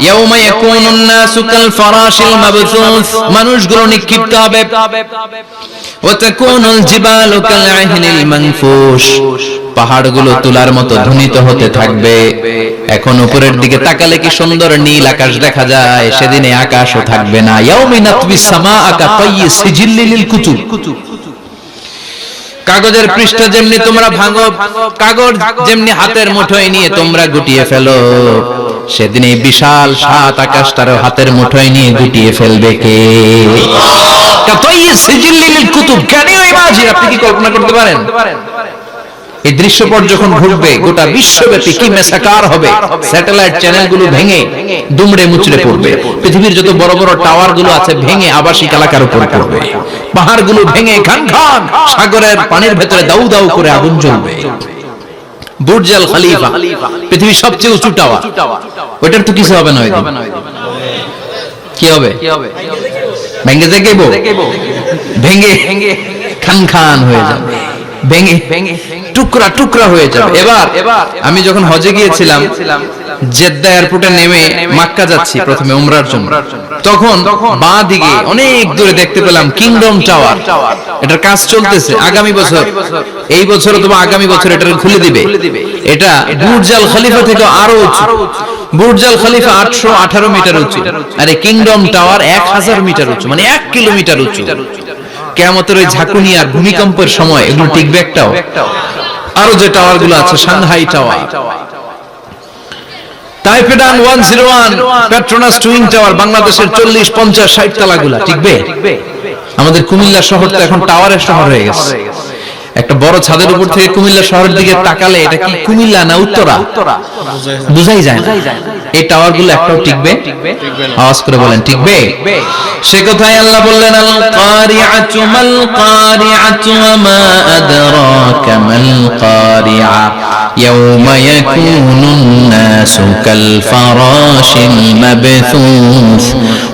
ইয়াউমা ইয়াকুনুন নাসু কাল ফারাশিল মাবসুস, মানুষগুলো নিক্ষিপ্ত হবে। ওয়া তাকুনুল জিবালু কাল আহিনিল মানফুশ, পাহাড়গুলো তুলার মতো ধ্বনিত হতে থাকবে। এখন উপরের দিকে তাকালে কি সুন্দর নীল আকাশ দেখা যায়, সেদিনে আকাশও থাকবে না। ইয়াউমিন নাতবিস সামাআ কাতাইয়িস সিজিল্লিল কুতুব, কাগজের পৃষ্ঠা যেমনি তোমরা ভাঙো, কাগজ যেমনি হাতের মুঠোয় নিয়ে তোমরা গুটিয়ে ফেলো, সেদিন এই বিশাল 7 আকাশটারও হাতের মুঠোয় নিয়ে গুটিয়ে ফেলবে কে? কাতাইয়িস সিজিল্লিল কুতুব। Can you imagine? আপনি কি কল্পনা করতে পারেন? এই দৃশ্যপট যখন ঘটবে, গোটা বিশ্বব্যাপী কি মেসাকার হবে। স্যাটেলাইট চ্যানেলগুলো ভেঙে দুমড়ে মুচড়ে পড়বে, পৃথিবীর যত বড় বড় টাওয়ার গুলো আছে ভেঙে আবাসিক এলাকার উপর পড়বে, পাহাড়গুলো ভেঙে খান খান সাগরের পানির ভেতরে দাউ দাউ করে আগুন জ্বলবে। বুর্জ আল খলিফা, পৃথিবীর সবচেয়ে উঁচু টাওয়ার, ওটার তো কিছু হবে না। কি হবে? ভেঙে যাইব, ভেঙে খান খান হয়ে যাবে, ভেঙে টুকরা টুকরা হয়ে যাবে। এবার আমি যখন হজে গিয়েছিলাম, জেদ্দা এয়ারপোর্টে নেমে মক্কা যাচ্ছি প্রথমে উমরার জন্য, তখন বাঁ দিকে অনেক দূরে দেখতে পেলাম কিংডম টাওয়ার। এটার কাজ চলতেছে। আগামী বছর, এই বছর অথবা আগামী বছর এটা খুলে দিবে। এটা বুর্জ আল খলিফা থেকে আরো উঁচু। বুর্জ আল খলিফা 818 মিটার উঁচু, আর এই কিংডম টাওয়ার 1000 মিটার উঁচু, মানে 1 কিলোমিটার উঁচু। কিয়ামতের ওই ঝাঁকুনি আর ভূমিকম্পের সময় এগুলো টিকবে একটাও? আরো যে টাওয়ার গুলো আছে, Shanghai tower, Taipei 101, Petronas twin tower, বাংলাদেশের 40, 50, 60 তলাগুলা টিকবে? আমাদের কুমিল্লা শহর তো এখন টাওয়ারের শহর হয়ে গেছে। একটা বড় ছাদের উপর থেকে কুমিল্লা শহরের দিকে তাকালে এটা কি কুমিল্লা না উত্তরা বুঝাই যায় না। এই টাওয়ারগুলো একটাও টিকবে? আওয়াজ করে বলেন, টিকবে? সে কথাই আল্লাহ বললেন, আল কারিআতু মাল কারিআতু ওয়া মা আদরাকা মাল কারিআ ইয়াওমা ইয়াকুনুন নাসু কাল ফারাশিল মাবথুস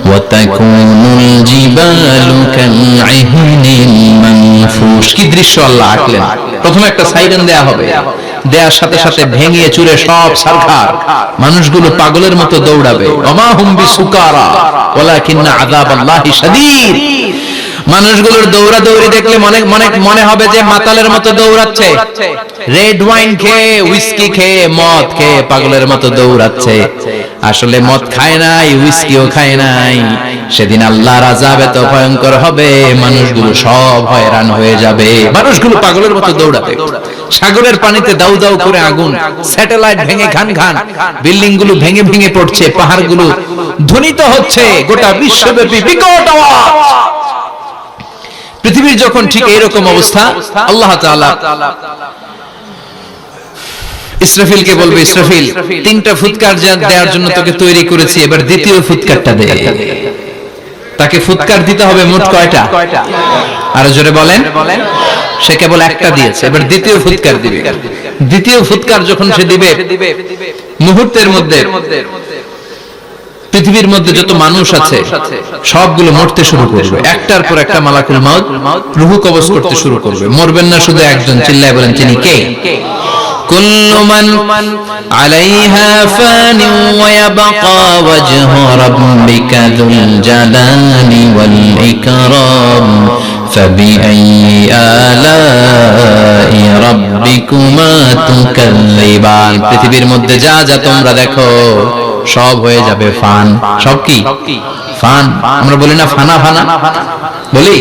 ওয়া তাকুনুল জিবালু কাল ইহনিল মানফুস। কি দৃশ্য আল্লাহ আঁকলেন! প্রথমে একটা সাইরেন দেয়া হবে, দেয়ার সাথে সাথে ভেঙে চুরে সব ছারখার, মানুষগুলো পাগলের মতো দৌড়াবে। ওমা হুম বিসুকারা ওয়ালাকিন্না আযাবাল্লাহি শাদীদ। মানুষগুলোর দৌড়াদৌড়ি দেখলে মনে হবে যে মাতালের মতো দৌড়াচ্ছে, রেড ওয়াইন খেয়ে, হুইস্কি খেয়ে, মদ খেয়ে পাগলের মতো দৌড়াচ্ছে। আসলে মদ খায় নাই, হুইস্কিও খায় নাই। সেদিন আল্লাহর আযাব এত ভয়ঙ্কর হবে, মানুষগুলো সব হয়রান হয়ে যাবে, মানুষগুলো পাগলের মতো দৌড়াবে। সাগরের পানিতে দাউ দাউ করে আগুন, স্যাটেলাইট ভেঙে খান খান, বিল্ডিং গুলো ভেঙে ভেঙে পড়ছে, পাহাড়গুলো ধ্বনিত হচ্ছে, গোটা বিশ্বব্যাপী বিকট আওয়াজ। পৃথিবীর যখন ঠিক এইরকম অবস্থা, আল্লাহ তাআলা ইসরাফিলকে বলবে, ইসরাফিল, 3টা ফুৎকার দেওয়ার জন্য তোকে তৈরি করেছি, এবার দ্বিতীয় ফুৎকারটা দে। তাকে ফুৎকার দিতে হবে মোট কয়টা? আরো জোরে বলেন। সে কেবল একটা দিয়েছে, এবার দ্বিতীয় ফুৎকার দিবে। দ্বিতীয় ফুৎকার যখন সে দিবে, মুহূর্তের মধ্যে পৃথিবীর মধ্যে যত মানুষ আছে সবগুলো মরতে শুরু করবে, একটার পর একটা মালাকুল মাউত রূহ কবজ করতে শুরু করবে। মরবেন না শুধু একজন, চিল্লায় বলেন তিনি কে? কুল্লু মান আলাইহা ফানি ওয়া ইয়াবকা ওয়াজহু রাব্বিকা যুল জালালি ওয়াল ইকরাম ফাবিআইয়ি আলাই রাব্বিকুমা তুকাল্লিবান। পৃথিবীর মধ্যে যা যা তোমরা দেখো সব হয়ে যাবে ফান। সব কি? ফান। আমরা বলি না ফানা ফানা, বলি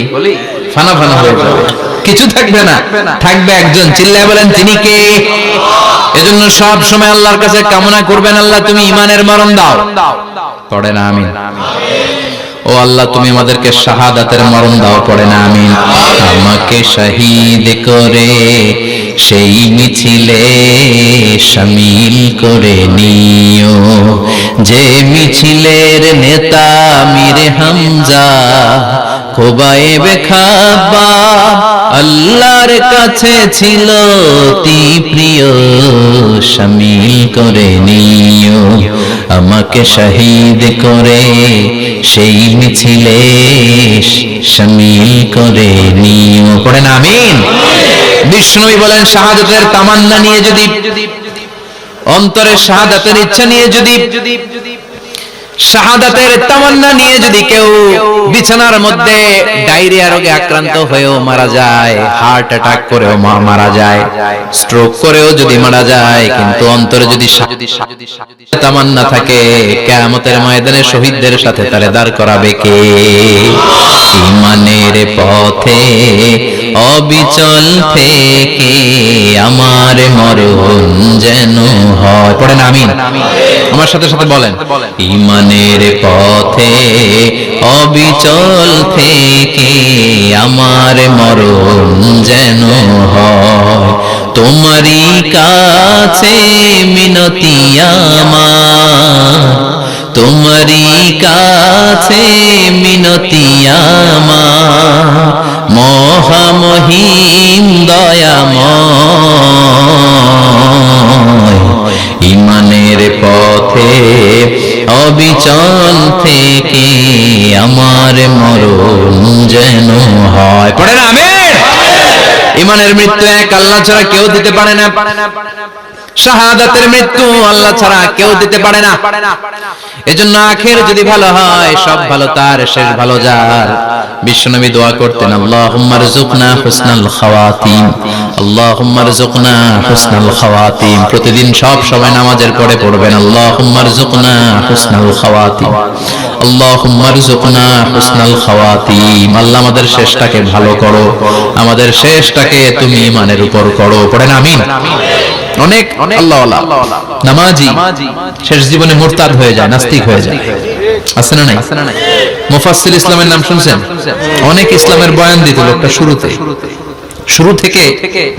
ফানা ফানা হয়ে যাবে, কিছু থাকবে না, থাকবে একজন, চিল্লায় বলেন তিনি কে? এজন্য সব সময় আল্লাহর কাছে কামনা করবেন, আল্লাহ তুমি ঈমানের মরণ দাও। পড়ে না আমিন? ও আল্লাহ তুমি আমাদেরকে শাহাদাতের মরণ দাও। পড়ে না আমিন? আমাকে শহীদ করে সেই মিছিলে শামিল করে নিও, যে মিছিলের নেতা মীরে হামজা খোবায়েবে খাব্বাব আল্লাহর কাছে ছিল অতি প্রিয়, শামিল করে নিও আমাকে শহীদ করে সেই মিছিলে শামিল করে নিও। পড়েন আমিন? বিষ্ণুই বলেন শাহাদাতের তামান্না নিয়ে যদি, অন্তরে শাহাদাতের ইচ্ছা নিয়ে যদি, শাহাদাতের তামান্না নিয়ে যদি কেউ বিছানার মধ্যে ডায়রিয়া রোগে আক্রান্ত হয়েও মারা যায়, হার্ট অ্যাটাক করেও মারা যায়, স্ট্রোক করেও যদি মারা যায়, কিন্তু অন্তরে যদি তামান্না থাকে, কিয়ামতের ময়দানে শহীদদের সাথে তারে দাঁড় করাবে কে? ঈমানের পথে অবিচল থেকে আমার মরণ যেন হয়। পড়েন আমিন? আমার সাথে সাথে বলেন, ঈমানের পথে অবিচল থেকে আমার মরণ যেন হয়, তোমারই কাছে মিনতি আমার, তোমারই কাছে মিনতি আমার, মহামহিম দয়াময়, ঈমানের পথে অবিচল থেকে আমার মরণ যেন হয়। পড়েন আমিন? ঈমানের মৃত্যু এক, আল্লাহ ছাড়া কেউ দিতে পারে না। শাহাদাতের মৃত্যু আল্লাহ ছাড়া কেউ দিতে পারে না। এজন্য আখের যদি ভালো হয়, সব ভালো তার, শেষ ভালো যার। বিশ্বনবী দোয়া করতেন, আল্লাহুম্মা রযুকনা হুসনাল খাওয়াতিম, আল্লাহুম্মা রযুকনা হুসনাল খাওয়াতিম। প্রতিদিন সব সময় নামাজের পরে পড়বেন, আল্লাহুম্মা রযুকনা হুসনাল খাওয়াতিম, আল্লাহুম্মা রযুকনা হুসনাল খাওয়াতিম। আল্লাহ আমাদের শেষটাকে ভালো করো, আমাদের শেষটাকে তুমি ঈমানের উপর করো। পড়েন আমিন? অনেক আল্লাহওয়ালা নামাজি শেষ জীবনে মুরতাদ হয়ে যায়, নাস্তিক হয়ে যায়, আছে না নাই? মুফাসসির ইসলামের নাম শুনছেন? অনেক ইসলামের বয়ান দিত লোকটা শুরু থেকে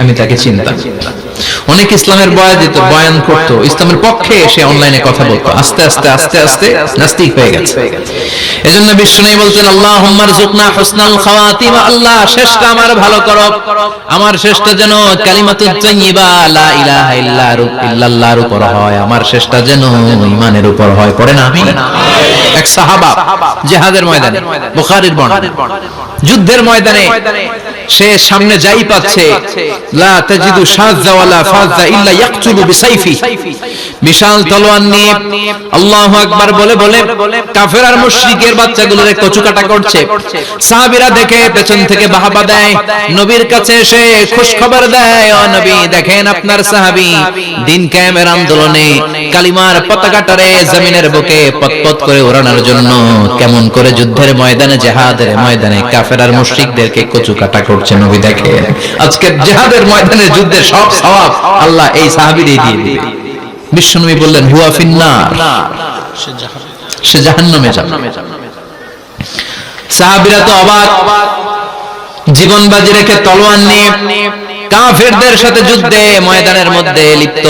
আমি তাকে চিনতাম। অনেক ইসলামের বয়ান করতো, ইসলামের পক্ষে সে অনলাইনে কথা বলতো, আস্তে আস্তে আস্তে আস্তে নাস্তিক হয়ে গেছে। এজন্য বিষ্ণু বলতেন আল্লাহুম্মা রযুকনা হুসনাল খাওয়াতিম, আল্লাহ শেষটা আমার ভালো করো, আমার শেষটা যেন কালিমাতুত তাইয়্যিবা লা ইলাহা ইল্লাল্লাহর উপর হয়, আমার শেষটা যেন ঈমানের উপর হয়। পড়েন আমিন। এক সাহাবা জিহাদের ময়দানে, বুখারীর বর্ণনা, যুদ্ধের ময়দানে সে সামনে যাই পাচ্ছে, লা তাজিদু শাযযা ওয়ালা ফাযযা ইল্লা ইয়াকতুলু বিসাইফি, বিশাল তলোয়ার নিয়ে আল্লাহু আকবার বলে বলে কাফের আর মুশরিকের বাচ্চাগুলোরে কচুকাটা করছে। সাহাবীরা দেখে পেছন থেকে বাহাবা দেয়, নবীর কাছে এসে খুশ খবর দেয়, ও নবী দেখেন আপনার সাহাবী দিন কায়েমের আন্দোলনে কালিমার পতাকাটারে জমিনের বুকে পতপত করে ওড়ানোর জন্য কেমন করে যুদ্ধের ময়দানে, জিহাদের ময়দানে কাফের আর মুশরিকদেরকে কচুকাটা করছে। নবী দেখেন আজকে জিহাদের ময়দানে যুদ্ধের সব সওয়াব আল্লাহ এই সাহাবীরই দিয়ে দিবে। বিশ্বনবী বললেন হুয়া ফিন্নার, সে জাহান্নামে যাবে। সাহাবীরা তো অবাক, জীবন বাজি রেখে তলোয়ার নিয়ে কাফেরদের সাথে যুদ্ধে ময়দানের মধ্যে লিপ্ত,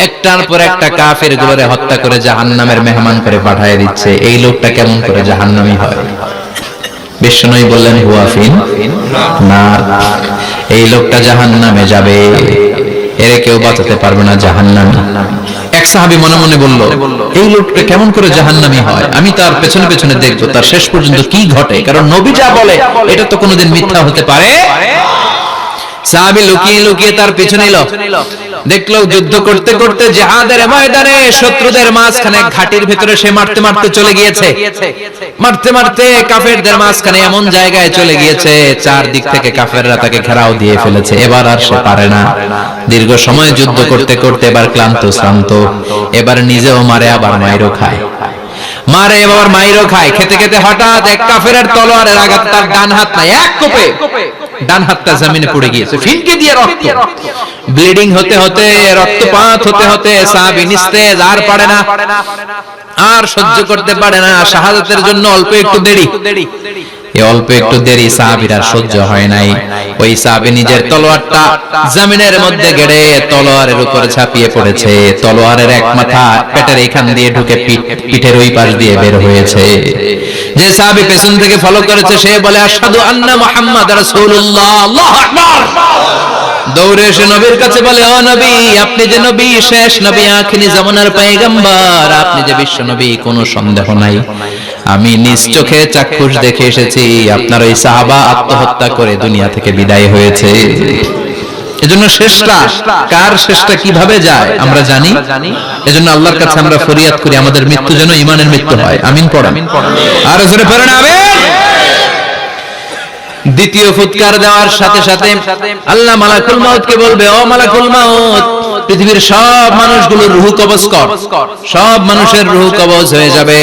একটার পর একটা কাফের গুলোরে হত্যা করে জাহান্নামের মেহমান করে পাঠিয়ে দিচ্ছে। এই লোকটা কেমন করে জাহান্নামী হয়? বিষ্ণুই বললেন হুয়া ফিন্নার, এই লোকটা জাহান্নামে যাবে, এরে কেউ বাঁচাতে পারবে না, জাহান্নামী। এক সাহাবী মনে মনে বলল এই লোকটা কেমন করে জাহান্নামী হয়, আমি তার পেছনে পেছনে দেখবো তার শেষ পর্যন্ত কি ঘটে, কারণ নবী যা বলে এটা তো কোনোদিন মিথ্যা হতে পারে। সাহাবী লুকিয়ে লুকিয়ে তার পিছনে এলো, দেখলো যুদ্ধ করতে করতে জিহাদের ময়দানে শত্রুদের মাঝখানে ঘাটির ভিতরে সে মারতে মারতে চলে গিয়েছে, মারতে মারতে কাফেরদের মাঝখানে এমন জায়গায় চলে গিয়েছে চারদিক থেকে কাফেররা তাকে ঘেরাও দিয়ে ফেলেছে। এবার আর সে পারে না, দীর্ঘ সময় যুদ্ধ করতে করতে এবার ক্লান্ত শ্রান্ত, এবার নিজেও মারে আবার মাইরও খায়, মারে এবার মাইরও খায়। খেতে খেতে হঠাৎ এক কাফেরের তলোয়ারের আঘাত তার ডান হাত নাই, এক কোপে ডান হাতটা জমিনে পড়ে গিয়েছে, ফিনকে দিয়ে রক্ত, ব্লিডিং হতে হতে রক্তপাত হতে হতে সাহাবী নিস্তেজ, আর পারে না, আর সহ্য করতে পারে না, শাহাদাতের জন্য অল্প একটু দেরি, এই অল্প একটু দেরি সাহাবীর আর সহ্য হয় নাই। ওই সাহাবী নিজের তলোয়ারটা জমিনের মধ্যে গেড়ে তলোয়ারের উপরে ঝাঁপিয়ে পড়েছে, তলোয়ারের এক মাথা পেটের এখান দিয়ে ঢুকে পিঠের ওই পাশ দিয়ে বের হয়েছে। যে সাহাবী পেছন থেকে ফলো করেছে সে বলে আশহাদু আন্না মুহাম্মাদ রাসূলুল্লাহ, আল্লাহু আকবার। দৌড়ে এসে নবীর কাছে বলে ও নবী, আপনি যে নবী, শেষ নবী, আখিরি জামানার পয়গম্বর, আপনি যে বিশ্ব নবী, কোনো সন্দেহ নাই, আমি নিজ চোখে চাক্ষুষ দেখে এসেছি আপনার ওই সাহাবা আত্মহত্যা করে দুনিয়া থেকে বিদায় হয়েছে। এজন্য শেষটা কার, শেষটা কিভাবে যায় আমরা জানি। এজন্য আল্লাহর কাছে আমরা ফরিয়াদ করি আমাদের মৃত্যু যেন ঈমানের মৃত্যু হয়। আমিন পড়েন, আর জোরে পড়েন আমিন। দ্বিতীয় ফুৎকার দেওয়ার সাথে সাথে আল্লাহ মালাকুল মাউতকে বলবে ও মালাকুল মাউত, পৃথিবীর সব মানুষগুলোর রূহ কবজ কর, সব মানুষের রূহ কবজ হয়ে যাবে,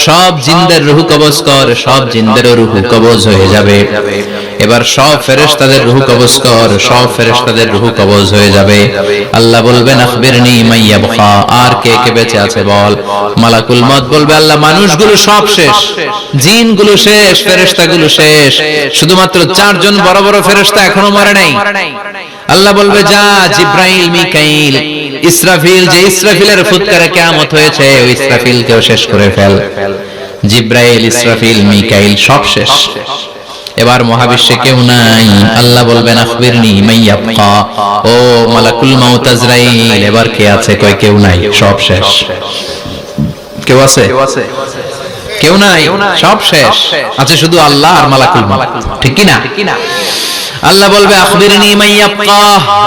সব জিনদের রূহ কবজ কর, সব জিনদেরও রূহ কবজ হয়ে যাবে। এবার সব ফেরেশতাদের রূহ কবজ কর, সব ফেরেশতাদের রূহ কবজ হয়ে যাবে। আল্লাহ বলবেন আখবিরনি মাইয়াবকা, আর কে কে বেঁচে আছে বল। মালাকুল মউত বলবে আল্লাহ মানুষগুলো সব শেষ, জিনগুলো শেষ, ফেরেশতাগুলো শেষ, শুধুমাত্র চারজন বড় বড় ফেরেশতা এখনো মরে নাই। আল্লাহ বলবে যা জিব্রাইল, মিকাইল, ইসরাফিল, যে ইসরাফিলের ফুৎকারে কিয়ামত হয়েছে ওই ইসরাফিলকেও শেষ করে ফেল। জিব্রাইল, ইসরাফিল, মিকাইল সব শেষ, এবার মহাবিশ্বে কেউ নাই। আল্লাহ বলবেন আখবিরনি মাইয়াবকা, ও মালাকুল মাউত আজরাইল, এবার কে আছে? কয় কেউ নাই, সব শেষ। কেউ আছে? কেউ নাই, সব শেষ, আছে শুধু আল্লাহ আর মালাকুল মাউত, ঠিক কি না? আল্লাহ বলবে আখবিরনি মাইয়াবকা,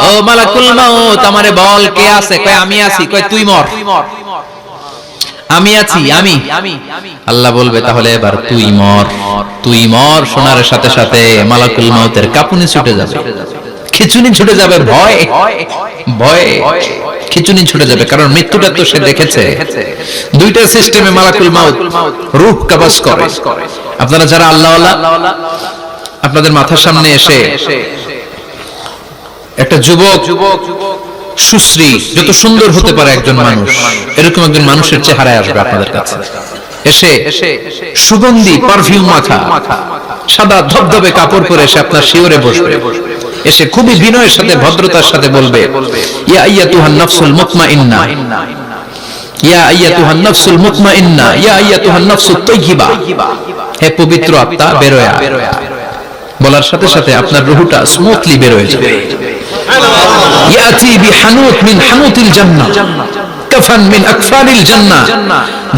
ও মালাকুল মাউত আমারে বল কে আছে? কয় আমি আছি। কয় তুই মর। আমি আছি, আমি। আল্লাহ বলবে তাহলে এবার তুই মর, তুই মর। শোনার সাথে সাথে মালাকুল মাউতের কাঁপুনি ছুটে যাবে, খিচুনি ছুটে যাবে, ভয় ভয় খিচুনি ছুটে যাবে, কারণ মৃত্যুটা তো সে দেখেছে। দুইটা সিস্টেমে মালাকুল মাউত রূহ কবজ করে। আপনারা যারা আল্লাহ ওয়ালা, আপনাদের মাথার সামনে এসে একটা যুবক, সুশ্রী, যত সুন্দর হতে পারে একজন মানুষ, এরকম একজন মানুষের চেহারায় আসবে আপনাদের কাছে, এসে সুগন্ধি পারফিউম মাখা সাদা ধবধবে কাপড় পরে এসে আপনার শিওরে বসবে। এসে খুবই বিনয়ের সাথে ভদ্রতার সাথে বলবে, ইয়া আইয়াতুহান নাফসুল মুতমাইন্না, ইয়া আইয়াতুহান নাফসুল মুতমাইন্না, ইয়া আইয়াতুহান নাফসুত তাইয়্যিবা, হে পবিত্র আত্মা বের হয়ে আয়। বলার সাথে সাথে আপনার রূহটা স্মুথলি বের হয়ে যাবে। ইয়াতি বিহানুত মিন হানুতিল জান্নাহ, কাফান মিন আকফানিল জান্নাহ,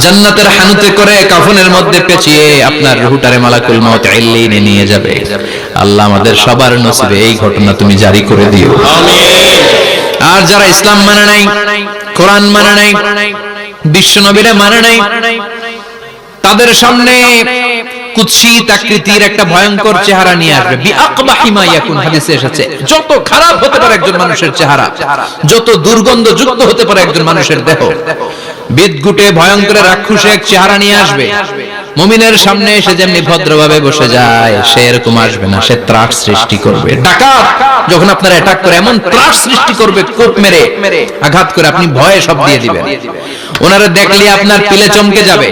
জান্নাতের হানুতে করে কাফনের মধ্যে পেঁচিয়ে আপনার রূহটারে মালাকুল মউত ইল্লিনে নিয়ে যাবে। আল্লাহ আমাদের সবার নসিবে এই ঘটনা তুমি জারি করে দিও, আমিন। আর যারা ইসলাম মানে নাই, কোরআন মানে নাই, বিশ্ব নবীরা মানে নাই, তাদের সামনে কুৎসিত আকৃতির একটা ভয়ঙ্কর চেহারা নিয়ে আসবে। বিআকবাহি মা ইয়াকুন, হাদিসে এসেছে যত খারাপ হতে পারে একজন মানুষের চেহারা, যত দুর্গন্ধযুক্ত হতে পারে একজন মানুষের দেহ, বিদঘুটে ভয়ঙ্কর রাক্ষসে এক চেহারা নিয়ে আসবে। মুমিনের সামনে এসে যেমনি ভদ্রভাবে বসে যায়, সে এরকম আসবে না, সে ত্রাস সৃষ্টি করবে। ডাকাত যখন আপনার অ্যাটাক করে এমন ত্রাস সৃষ্টি করবে, কোপ মেরে আঘাত করে আপনি ভয়ে সব দিয়ে দিবেন। ওনারা দেখলে আপনার পিলে চমকে যাবে।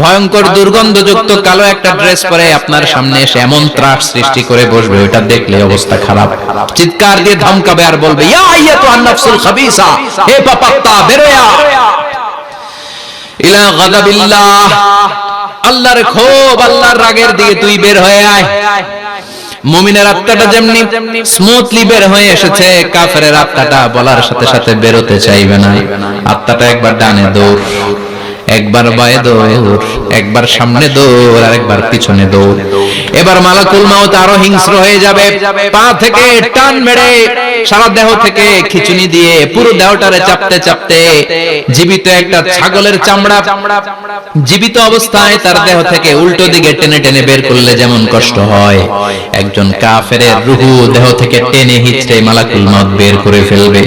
ভয়ঙ্কর দুর্গন্ধযুক্ত কালো একটা ড্রেস পরে আপনার সামনে এসে এমন ত্রাস সৃষ্টি করে বসবে, ওটা দেখলে অবস্থা খারাপ। চিৎকার দিয়ে ধমকাবে আর বলবে, ইয়া আইয়াতুহান নাফসুল খাবিসা, হে পাপাত্তা বের হয়ে আয় ইলা গাদাবিল্লাহ, আল্লাহর ক্ষোভ, আল্লাহর রাগের দিকে তুই বের হয়ে আয়। মুমিনের আত্মাটা যেমনি স্মুথলি বের হয়ে এসেছে, কাফেরের আত্মাটা বলার সাথে সাথে বেরোতে চাইবে না। আত্মাটা একবার ডানে দৌড়, একবার বায়ে দৌড়, একবার সামনে দৌড়, আর একবার পিছনে দৌড়। এবার মালাকুল মউত আরো হিংস্র হয়ে যাবে। পা থেকে টান মেরে সারা দেহ থেকে খিচুনি দিয়ে পুরো দেহটারে চাপতে চাপতে জীবিত একটা ছাগলের চামড়া জীবিত অবস্থায় তার দেহ থেকে উল্টো দিকে টেনে টেনে বের করলে যেমন কষ্ট হয়, একজন কাফেরের রূহ দেহ থেকে টেনে হিচড়ে মালাকুল মউত বের করে ফেলবে।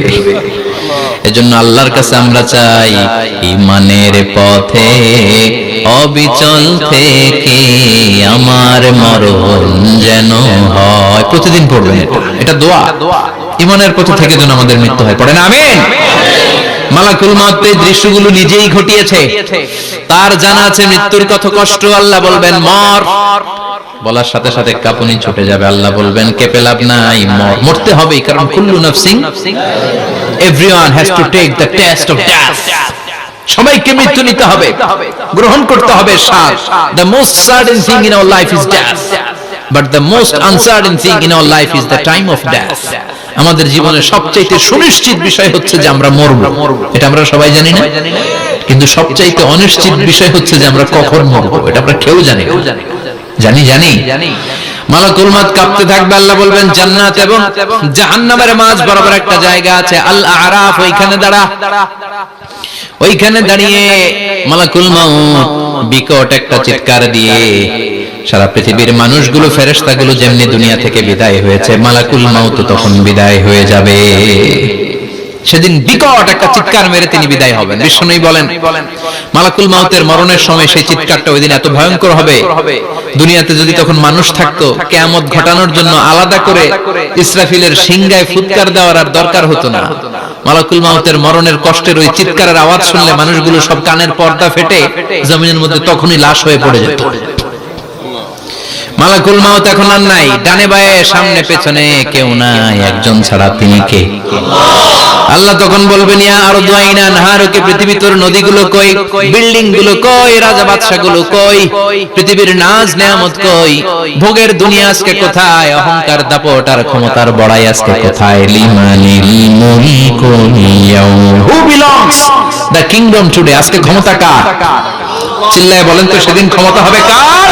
এজন্য আল্লাহর কাছে আমরা চাই, ঈমানের পথে অবিচল থেকে আমার মরণ যেন হয়। প্রতিদিন পড়বেন এটা দোয়া, ঈমানের পথে থেকে যেন আমাদের মৃত্যু হয়। পড়েন আমিন। মালাকুল মউত এই দৃশ্যগুলো নিজেই ঘটিয়েছে, তার জানা আছে মৃত্যুর কত কষ্ট। আল্লাহ বলবেন মর, বলার সাথে সাথে কাঁপুনি ছুটে যাবে। আল্লাহ বলবেন কেঁপে লাভ নাই, মরতে হবেই, কারণ কুল্লু নাফসিন, everyone has to take the test of death, সবাইকে মৃত্যু নিতে হবে, গ্রহণ করতে হবে স্বাদ। The most certain thing in our life is death, but the most uncertain thing in our life is the time of death. আমাদের জীবনের সবচাইতে সুনিশ্চিত বিষয় হচ্ছে যে আমরা মরব, এটা আমরা সবাই জানি না, কিন্তু সবচাইতে অনিশ্চিত বিষয় হচ্ছে যে আমরা কখন মরব, এটা আমরা কেউ জানি না। জানি মালাকুল মউত কাঁপতে থাকবে। আল্লাহ বলবেন জান্নাত এবং জাহান্নামের মাঝ বরাবর একটা জায়গা আছে, আল আরাফ, ওইখানে দাঁড়া। ওইখানে দাঁড়িয়ে মালাকুল মউত বিকট একটা চিৎকার দিয়ে সারা পৃথিবীর মানুষগুলো, ফেরেশতাগুলো যেমনি দুনিয়া থেকে বিদায় হয়েছে, মালাকুল মউত তখন বিদায় হয়ে যাবে। সেদিন বিকট একটা চিৎকার মেরে তিনি বিদায় হবেন। বিশ্বনবী বলেন মালাকুল মউতের মরণের সময় সেই চিৎকারটা ওই দিন এত ভয়ঙ্কর হবে, দুনিয়াতে যদি তখন মানুষ থাকতো, কিয়ামত ঘটানোর জন্য আলাদা করে ইসরাফিলের সিংহায় ফুৎকার দেওয়ার আর দরকার হতো না। মালাকুল মউতের মরণের কষ্টের ওই চিৎকারের আওয়াজ শুনলে মানুষগুলো সব কানের পর্দা ফেটে জমিনের মধ্যে তখনই লাশ হয়ে পড়ে যেত। মালাকুল মউত এখন আর নাই, ডানে বায়ে সামনে পেছনে কেউ নাই, একজন ছাড়া তিনি কে? আল্লাহ তখন বলবেন ইয়া আরদু আইনা নাহারুকে, পৃথিবী তোর নদীগুলো কই, বিল্ডিং গুলো কই, রাজা বাদশা গুলো কই, পৃথিবীর নাজ নেয়ামত কই, ভোগের দুনিয়া আজকে কোথায়, অহংকার দাপট আর ক্ষমতার বড়াই আজকে কোথায়? লিমানিল মুলকুল ইয়াউম, who belongs the kingdom today, আজকে ক্ষমতা কার? চিল্লায় বলেন তো সেদিন ক্ষমতা হবে কার?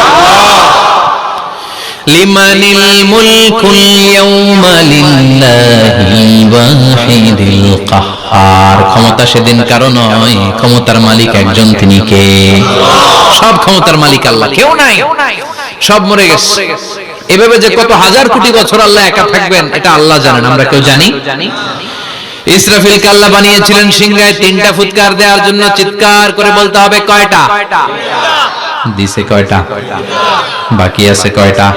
লিমানিল মুলকুল ইয়াউমা লিল্লাহিল ওয়াহিদিল কাহ্হার, ক্ষমতা সেদিন কারো নয়, ক্ষমতার মালিক একজন, তিনি কে? সব ক্ষমতার মালিক আল্লাহ, কেউ নাই, সব মরে গেছে। এভাবে যে কত হাজার কোটি বছর আল্লাহ একা থাকবেন এটা আল্লাহ জানেন, আমরা কেউ জানি? ইসরাফিলকে আল্লাহ বানিয়েছিলেন সিংহায় 3টা ফুৎকার দেওয়ার জন্য, চিৎকার করে বলতে হবে কয়টা? দিছে কয়টা? বাকি আছে কয়টা?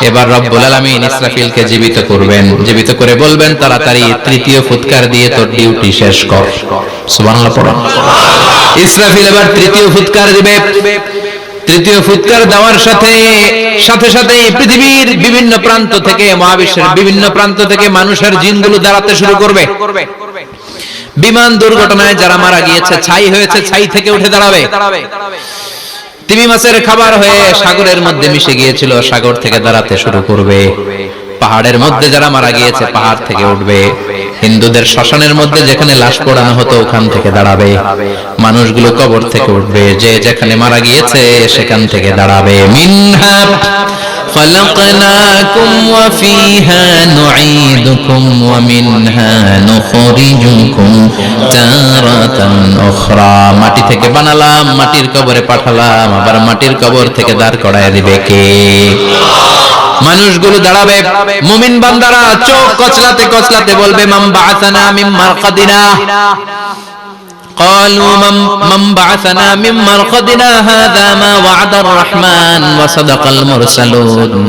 এবার রব্বুল আলামিন ইসরাফিলকে জীবিত করবেন, জীবিত করে বলবেন তাড়াতাড়ি 3য় ফুৎকার দিয়ে তোর ডিউটি শেষ কর। সুবহানাল্লাহ পড়ো। ইসরাফিল এবার 3য় ফুৎকার দিবে। তৃতীয় ফুৎকার দেওয়ার সাথে সাথে পৃথিবীর বিভিন্ন প্রান্ত থেকে, মহাবিশ্বের বিভিন্ন প্রান্ত থেকে মানুষের জিনগুলো দাঁড়াতে শুরু করবে। বিমান দুর্ঘটনায় যারা মারা গিয়েছে, ছাই হয়েছে, ছাই থেকে উঠে দাঁড়াবে। তিমি মাছের খাবার হয়ে সাগরের মধ্যে মিশে গিয়েছিল, সাগর থেকে দাঁড়াতে শুরু করবে। পাহাড়ের মধ্যে যারা মারা গিয়েছে, পাহাড় থেকে উঠবে। হিন্দুদের শ্মশানের মধ্যে যেখানে লাশ পোড়ানো হতো, ওখান থেকে দাঁড়াবে। মানুষগুলো কবর থেকে উঠবে, যে যেখানে মারা গিয়েছে সেখান থেকে দাঁড়াবে। মিনহা خلقناكم وفيها نعيدكم ومنها نخرجكم تارة أخرى। মাটি থেকে বানালাম, মাটির কবরে পাঠালাম, আবার মাটির কবর থেকে দাঁড় করায় দিবে কে? মানুষগুলো দাঁড়াবে। মুমিন বান্দারা চোখ কচলাতে কচলাতে বলবে, মান বাআসানা মিন মারকাদিনা। قالوا من بعثنا من مرقدنا هذا ما وعد الرحمن وصدق المرسلون।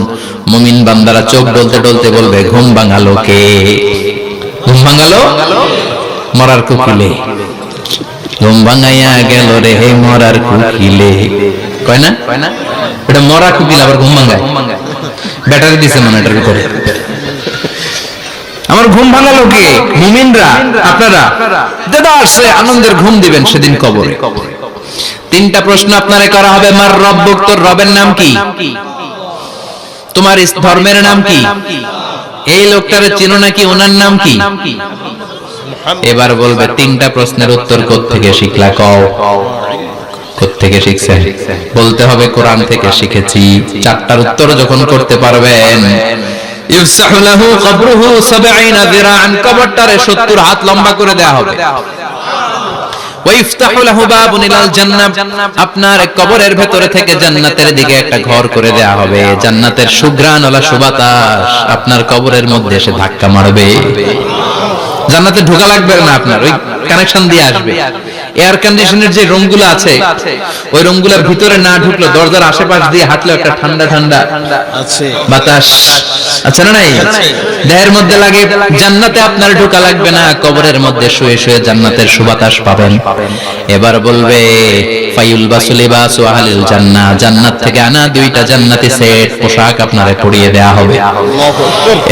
মুমিন বান্দারা চোখ ডলতে ডলতে বলবে, ঘুম ভাঙালো কে? ঘুম ভাঙালো মরার কুকিলে। ঘুম ভাঙাইয়া গেল রে হে মরার কুকিলে। কয় না এটা মরা কুকিল, আবার ঘুম ভাঙায়। ব্যাটারি দিছে মনে এটার ভিতরে। আমার ঘুম ভাঙালো কে? মুমিনরা। আপনারা দাদা আসছে আনন্দের ঘুম দিবেন সেদিন কবরে। তিনটা প্রশ্ন আপনারে করা হবে। মার রব্বুক, তোর রবের নাম কি? তোমার ধর্মের নাম কি? এই লোকটারে চিনো নাকি? ওনার নাম কি? এবার বলবে তিনটা প্রশ্নের উত্তর কোত্থেকে শিখলা? কও কোত্থেকে শিখছে? বলতে হবে কোরআন থেকে শিখেছি। চারটার উত্তর যখন করতে পারবেন, ইফসাহু লাহু কবরুহু 70 যিরাআন, কবরটারে 70 হাত লম্বা করে দেয়া হবে। ওয়া ইফতাহু লাহু বাবুন ইলাল জান্নাহ, আপনার কবরের ভেতরে থেকে জান্নাতের দিকে একটা ঘর করে দেয়া হবে। জান্নাতের সুঘ্রাণওয়ালা সুবাতাস আপনার কবরের মধ্যে এসে ধাক্কা মারবে। জান্নাতে ঢোকা লাগবে না, আপনার ওই কানেকশন দিয়ে আসবে। এয়ার কন্ডিশনের যে রুমগুলো আছে, ওই রুমগুলোর ভিতরে না ঢুকলো, দরজার আশেপাশ দিয়ে হাঁটলে একটা ঠান্ডা ঠান্ডা বাতাস আছে না? নাই, দেহের মধ্যে লাগে। জান্নাতে আপনার ঢোকা লাগবে না, কবরের মধ্যে শুয়ে শুয়ে জান্নাতের সুবাতাস পাবেন। এবার বলবে ফায়ুলবাসু লিবাসু আহলিল জান্নাহ, জান্নাত থেকে আনা দুইটা জান্নাতি সেট পোশাক আপনারে পরিয়ে দেয়া হবে।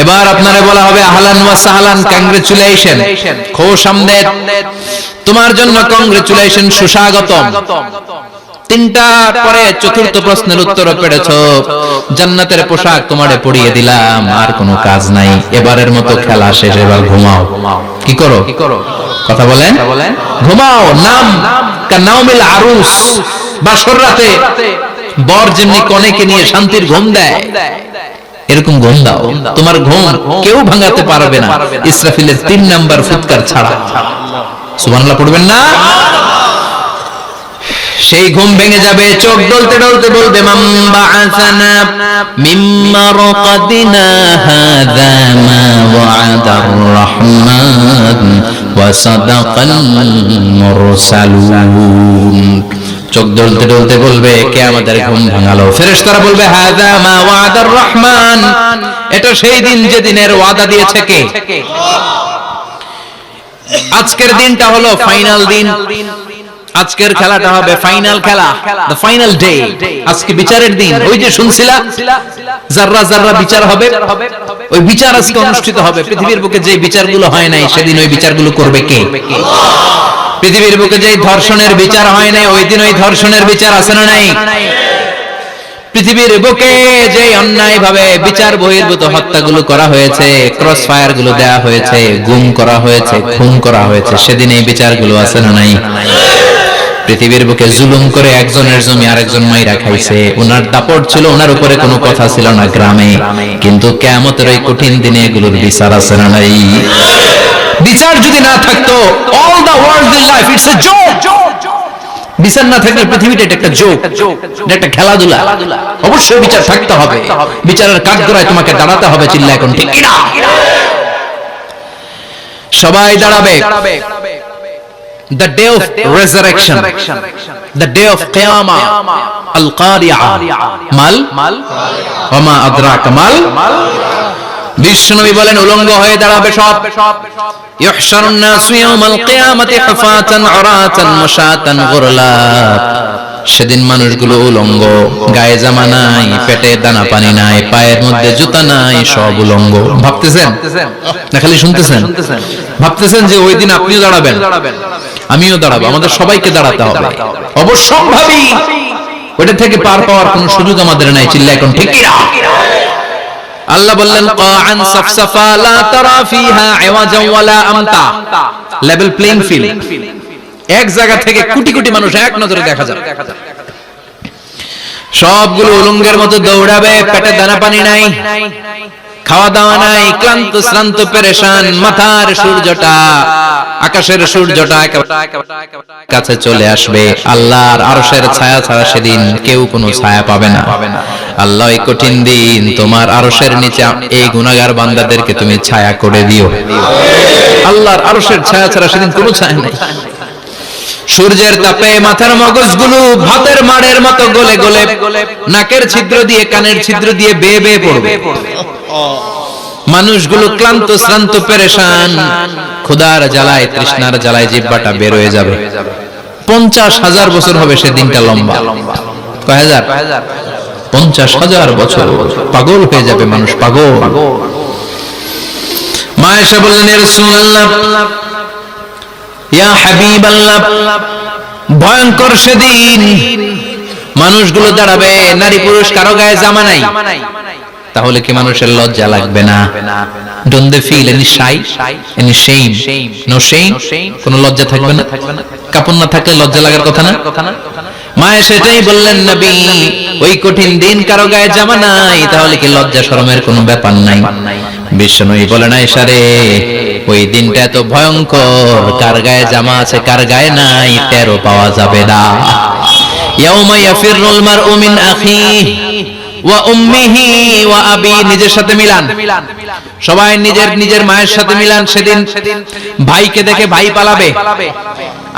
এবার আপনারে বলা হবে আহলান ওয়া সাহলান, কংগ্রেচুলেশন, খুশ আমদেদ, তোমার জন্য কংগ্রেচুলেশন, সুস্বাগতম। তিনটা পরে চতুর্থ প্রশ্নের উত্তর পেরেছো, জান্নাতের পোশাক তোমারে পরিয়ে দিলাম, আর কোনো কাজ নাই, এবারের মতো খেলা শেষ, এবার ঘুমাও। কি করো? কথা বলেন, ঘুমাও। নাম কানাউমিল আরুস, বাসর রাতে বর যেমনি কনেকে নিয়ে শান্তির ঘুম দেয়, এরকম ঘুম দাও। তোমার ঘুম কেউ ভাঙাতে পারবে না, ইসরাফিলের 3 নাম্বার ফুৎকার ছাড়া। সুবহানাল্লাহ পড়বেন না? সেই ঘুম ভেঙে যাবে, চোখ ডলতে ডলতে বলবে, মান বাআসানা মিন মারকাদিনা হাযা মা ওয়া'দার রাহমান ওয়া সাদাকাল মুরসালুন। চোখ ডলতে ডলতে বলবে, কে আমাদের ঘুম ভাঙালো? ফেরেশতারা বলবে, হাযা মা ওয়া'দার রাহমান, এটা সেই দিন যেদিনের ওয়াদা দিয়েছে কে? আজকের দিনটা হলো ফাইনাল দিন। আজকের খেলাটা হবে ফাইনাল খেলা, দ্য ফাইনাল ডে। আজকে বিচারের দিন। ওই যে শুনছিলা জাররা জাররা বিচার হবে, ওই বিচার আজকে অনুষ্ঠিত হবে। পৃথিবীর বুকে যে বিচারগুলো হয় নাই, সেদিন ওই বিচারগুলো করবে কে? পৃথিবীর বুকে যে ধর্ষণের বিচার হয় নাই, ওই দিন ওই ধর্ষণের বিচার আছে না নাই? পৃথিবীর বুকে যে অন্যায় ভাবে বিচার বহির্ভূত হত্যাগুলো করা হয়েছে, ক্রস ফায়ার গুলো দেয়া হয়েছে, গুম করা হয়েছে, খুন করা হয়েছে, সেদিন এই বিচারগুলো আছে না নাই? পৃথিবীর বুকে জুলুম করে একজনের জমি আরেকজন মাইরা খাইছে, ওনার দাপট ছিল, ওনার উপরে কোনো কথা ছিল না গ্রামে, কিন্তু কিয়ামতের ওই কঠিন দিনে এগুলোর বিচার আছে না নাই? বিচার যদি না থাকতো, all the worldly life it's a joke. বিচার না থাকলে পৃথিবীটা একটা জোক, একটা খেলাধুলা। অবশ্যই বিচার থাকতে হবে, বিচারের কাঠগড়ায় তোমাকে দাঁড়াতে হবে। চিল্লা এখন ঠিক কিনা? সবাই দাঁড়াবে। The day of resurrection, the day of qiyamah, al-qari'ah, mal wa ma adraka mal। বিশ্বনবী বলেন, উলঙ্গ হয়ে দাঁড়াবে সব। ইহশারুন নাসু ইয়াওমাল কিয়ামাতি হুফাতান উরাতান মুশাতান গুরলা। সেদিন মানুষগুলো উলঙ্গ, গায়ে জামা নাই, পেটে দানা পানি নাই, পায়ের মধ্যে জুতা নাই, সব উলঙ্গ। ভাবতেছেন না খালি শুনতেছেন? ভাবতেছেন যে ওই দিন আপনিও দাঁড়াবেন, আমিও দাঁড়াবো, আমাদের সবাইকে দাঁড়াতে হবে। অবশ্যম্ভাবী, ওটা থেকে পার পাওয়ার কোনো সুযোগ আমাদের নাই। চিল্লা এখন ঠিক কি না? আল্লাহ বললেন কাআন সাফসাফা লা তারা ফিহা আওয়াজা ওয়ালা আমতা, লেভেল প্লেইং ফিল্ড। এক জায়গা থেকে কোটি কোটি মানুষ এক নজরে দেখা যাবে। সবগুলো উলঙ্গের মতো দৌড়াবে, পেটে দানা পানি নাই, খাওয়া দাওয়া নাই, ক্লান্ত শ্রান্ত পেরেশান, মাথার সূর্যটা, আকাশের সূর্যটা কাছে চলে আসবে। আল্লাহর আরশের ছায়া ছাড়া সেদিন কেউ কোনো ছায়া পাবে না। আল্লাহ এই কঠিন দিন তোমার আরশের নিচে এই গুনাহগার বান্দাদেরকে তুমি ছায়া করে দিও। আল্লাহর আরশের ছায়া ছাড়া সেদিন কোনো ছায়া নাই। সূর্যের তাপে মাথার মগজগুলো ভাতের মাড়ের মতো গলে গলে নাকের ছিদ্র দিয়ে কানের ছিদ্র দিয়ে বেয়ে বেয়ে পড়বে। মানুষগুলো ক্লান্ত শ্রান্ত পেরেশান, ক্ষুধার জ্বালায় তৃষ্ণার জ্বালায় জিহ্বাটা বের হয়ে যাবে। 50,000 বছর হবে সেদিনটা লম্বা। কয় হাজার? 50,000 বছর। পাগল হয়ে যাবে মানুষ, পাগল। মা এসে বললেন ইয়া রাসূলুল্লাহ, ইয়া হাবিবাল্লাহ, ভয়ঙ্কর সেদিন মানুষগুলো দাঁড়াবে, নারী পুরুষ কারো গায়ে জামা নাই। তাহলে কি মানুষের লজ্জা লাগবে না? Don't they feel any shy, any shame? No shame? কোন লজ্জা থাকবে না? কাপড় না থাকলে লজ্জা লাগার কথা না? মা সেটাই বললেন নবী, ওই কঠিন দিন কারো গায়ে জামা নাই, তাহলে কি লজ্জা শরমের কোনো ব্যাপার নাই? বিশ্বনবী বলেন আয়েশা রে, ওই দিনটা এত ভয়ঙ্কর, কার গায়ে জামা আছে কার গায়ে নাই টেরও পাওয়া যাবে না। ইয়াউমা ইয়াফিরুল মারউ মিন আখিহি ওয়া উম্মিহি ওয়া আবি, নিজের সাথে মিলান, সবাই নিজের নিজের মায়ের সাথে মিলান। সেদিন ভাইকে দেখে ভাই পালাবে,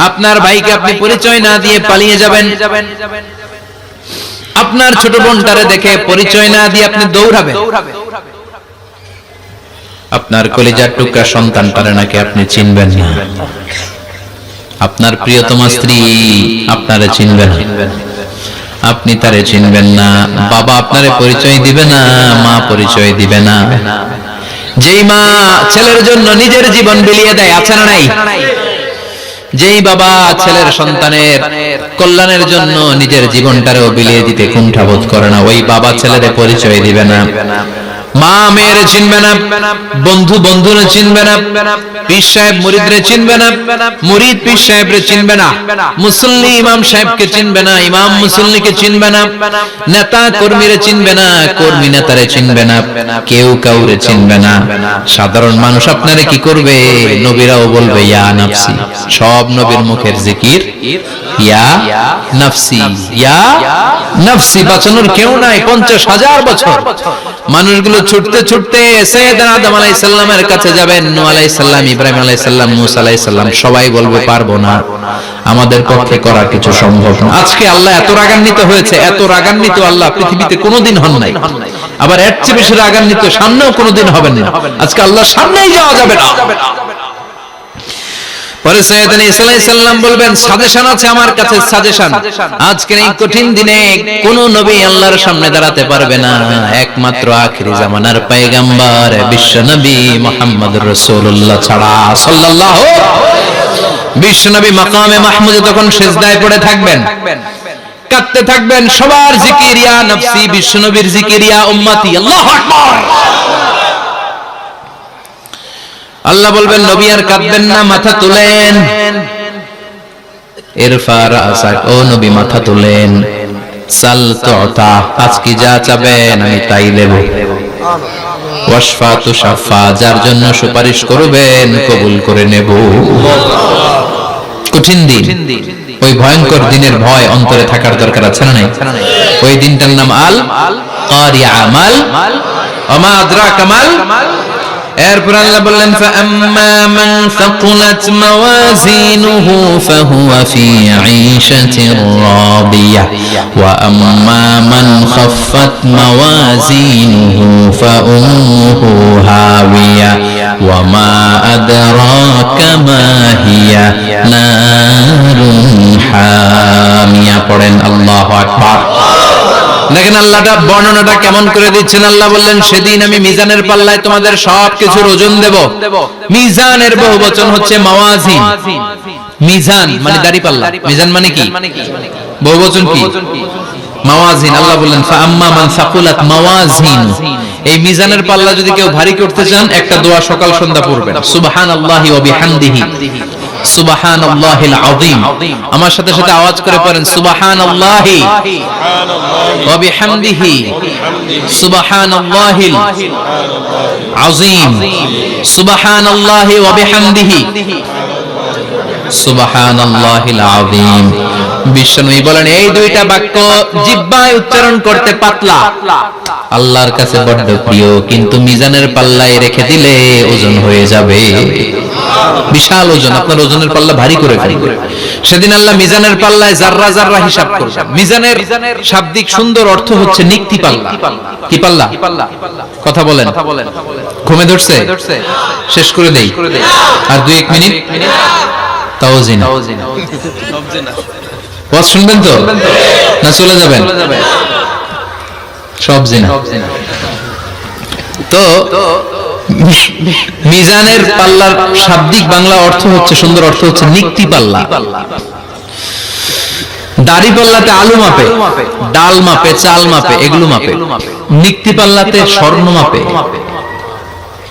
আপনার ভাইকে আপনি পরিচয় না দিয়ে পালিয়ে যাবেন। আপনার ছোট বোনটারে দেখে পরিচয় না দিয়ে আপনি দৌড়াবেন। আপনার কলিজার টুকরা সন্তানটারে নাকি আপনি চিনবেন না। আপনার প্রিয়তমা স্ত্রী আপনারে চিনবেন, আপনি তারে চিনবেন না। বাবা আপনারে পরিচয় দিবে না, মা পরিচয় দিবে না। যেই মা ছেলের জন্য নিজের জীবন বিলিয়ে দেয়, আছে না নাই? যেই বাবা ছেলের সন্তানের কল্যাণের জন্য নিজের জীবনটারেও বিলিয়ে দিতে কুণ্ঠাবোধ করে না, ওই বাবা ছেলেরে পরিচয় দিবে না। মা মেয়েরে চিনবে না, বন্ধু বন্ধুরে চিনবে না, পীর সাহেব মুরিদরে চিনবে না, মুরিদ পীর সাহেবরে চিনবে না, মুসল্লি ইমাম সাহেবকে চিনবে না, ইমাম মুসল্লিকে চিনবে না, নেতা কর্মীরে চিনবে না, কর্মী নেতারে চিনবে না, কেউ কাউরে চিনবে না। সাধারণ মানুষ আপনারে কি করবে? নবীরাও বলবে ইয়া নাফসি। সব নবীর মুখের জিকির ইয়া নাফসি, ইয়া নাফসি। বাঁচানোর কেউ নাই। 50,000 বছর মানুষগুলো ছুটতে ছুটতে সাইয়েদনা আদম আলাইহিস সালামের কাছে যাবেন। নূহ আলাইহিস সালাম, ইব্রাহিম আলাইহিস সালাম, মূসা আলাইহিস সালাম, সবাই বলবে পারবো না, আমাদের পক্ষে করা কিছু সম্ভব না। আজকে আল্লাহ এত রাগান্বিত হয়েছে, এত রাগান্বিত আল্লাহ পৃথিবীতে কোনোদিন হন নাই। আবার এর চেয়ে বেশি রাগান্বিত সামনেও কোনোদিন হবেন না। আজকে আল্লাহর সামনেই যাওয়া যাবে না। পরে সাইয়েদনা ঈসা আলাইহিস সালাম বলবেন সাজেশন আছে আমার কাছে, সাজেশন। আজকের এই কঠিন দিনে কোন নবী আল্লাহর সামনে দাঁড়াতে পারবে না, একমাত্র আখিরি জামানার পয়গম্বর বিশ্ব নবী মুহাম্মদুর রাসূলুল্লাহ ছাড়া সাল্লাল্লাহু। বিশ্ব নবী মাকামে মাহমুদে তখন সিজদায় পড়ে থাকবেন, কাঁদতে থাকবেন। সবার জিকির ইয়া নফসি, বিশ্ব নবীর জিকির ইয়া উম্মতি। আল্লাহু আকবার। আল্লাহ বলবেন নবী আর কাঁদবেন না, মাথা তুলেন। ইরফা রাসাক, ও নবী মাথা তুলেন। সাল তুতা, আজকে যা চাবেন আমি তাই দেব। ওয়াশফা তুশাফা, যার জন্য সুপারিশ করবেন কবুল করে নেব। কঠিন দিন, ওই ভয়ঙ্কর দিনের ভয় অন্তরে থাকার দরকার আছে না নাই? ওই দিনটার নাম আল কারিয়া, মাল ওয়া মা আদরাকা মাল। এরপর আল্লাহ বললেন ফাআম্মা মান সাকুলাত মাওয়াজিনুহু ফাহুয়া ফি ঈশাতির রাদিয়াহ ওয়া আম্মা মান খাফফাত মাওয়াজিনুহু ফাউম্মুহু হাওিয়া ওয়া মা আদরাকা মা হিয়া নারুন হামিয়া। পড়েন আল্লাহু আকবার। দেখেন আল্লাহটা বর্ণনাটা কেমন করে দিচ্ছেন। আল্লাহ বললেন, সেদিন আমি মিজানের পাল্লায় তোমাদের সবকিছুর ওজন দেব। মিজানের বহুবচন হচ্ছে মাওয়াজিন। মিজান মানে দাড়ি পাল্লা, মিজান মানে কি? বহুবচন কি? মাওয়াজিন। আল্লাহ বললেন, ফাআম্মা মান সাকুলাত মাওয়াজিন। এই মিজানের পাল্লা যদি কেউ ভারী করতে চান, একটা দোয়া সকাল সন্ধ্যা পড়বেন, সুবহানাল্লাহি ওয়া বিহামদিহি সুবহানাল্লাহিল আযীম। আমার সাথে সাথে আওয়াজ করে পড়েন, সুবহানাল্লাহি ওয়া বিহামদিহি সুবহানাল্লাহিল আযীম, সুবহানাল্লাহি ওয়া বিহামদিহি সুবহানাল্লাহিল আযীম। বিশ্বনবী বলেন, এই দুইটা বাক্য জিহ্বায় উচ্চারণ করতে পাতলা, আল্লাহর কাছে বড্ড প্রিয়, কিন্তু মিজানের পাল্লায় রেখে দিলে ওজন হয়ে যাবে বিশাল ওজন। আপনার ওজনের পাল্লা ভারী করে ফেলবে। সেদিন আল্লাহ মিজানের পাল্লায় জাররা জাররা হিসাব করবেন। মিজানের শাব্দিক সুন্দর অর্থ হচ্ছে নিক্তি পাল্লা। কি পাল্লা? কথা বলেন। ঘুমে ধরছে? শেষ করে দেই, আর 2-1 মিনিট। তাওজিনা ওয়াজ শুনবেন তো না চলে যাবেন? সব জিনা। তো মিজানের পাল্লার শাব্দিক বাংলা অর্থ হচ্ছে, সুন্দর অর্থ হচ্ছে নিক্তি পাল্লা। দাড়ি পাল্লাতে আলু মাপে, ডাল মাপে, চাল মাপে, এগুলো মাপে। নিক্তি পাল্লাতে স্বর্ণ মাপে,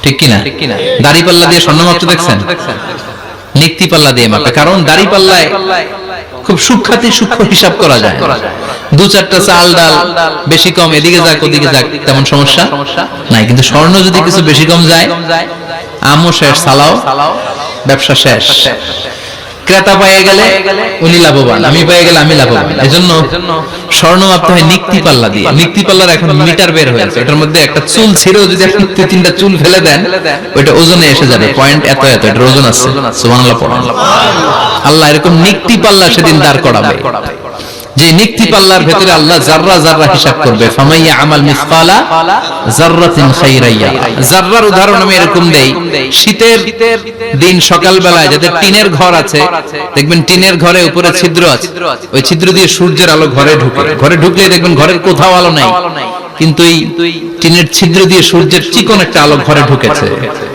ঠিক কিনা? দাড়ি পাল্লা দিয়ে স্বর্ণ মাপতে দেখছেন? নিক্তি পাল্লা দিয়ে মাপে। কারণ দাড়ি পাল্লায় খুব সূক্ষ্ম হিসাব করা যায়। 2-4টা চাল ডাল বেশি কম এদিকে যাক ওদিকে যাক তেমন সমস্যা নাই, কিন্তু স্বর্ণ যদি কিছু বেশি কম যায়, আমও শেষ, সালাও ব্যবসা শেষ। ক্রেতা পেয়ে গেলে উনি লাভবান, আমি পেয়ে গেলে আমি লাভবান। এজন্য স্বর্ণ মাপতে হয় নিক্তি পাল্লা দিয়ে। নিক্তি পাল্লার এখন মিটার বের হয়েছে, ওটার মধ্যে একটা চুল ছিঁড়েও যদি আপনি 2-3টা চুল ফেলে দেন, ওইটা ওজনে এসে যাবে, পয়েন্ট এত এত, এটার ওজন আছে। সুবহানাল্লাহ পড়ুন। আল্লাহ এরকম নিক্তি পাল্লা সেদিন দাঁড় করাবে, যে নিক্তি পাল্লার ভেতরে আল্লাহ জাররা জাররা হিসাব করবে। ফামাইয়া আমাল মিসকালা জাররাতিন খাইরাইয়া। জাররার উদাহরণ আমি এরকম দেই, শীতের দিন সকাল বেলায় যাদের টিনের ঘর আছে, দেখবেন টিনের ঘরে উপরে ছিদ্র আছে, ওই ছিদ্র দিয়ে সূর্যের আলো ঘরে ঢুকে। ঘরে ঢুকলে দেখবেন ঘরের কোথাও আলো নাই, কিন্তু এই টিনের ছিদ্র দিয়ে সূর্যের চিকন একটা আলো ঘরে ঢুকেছে।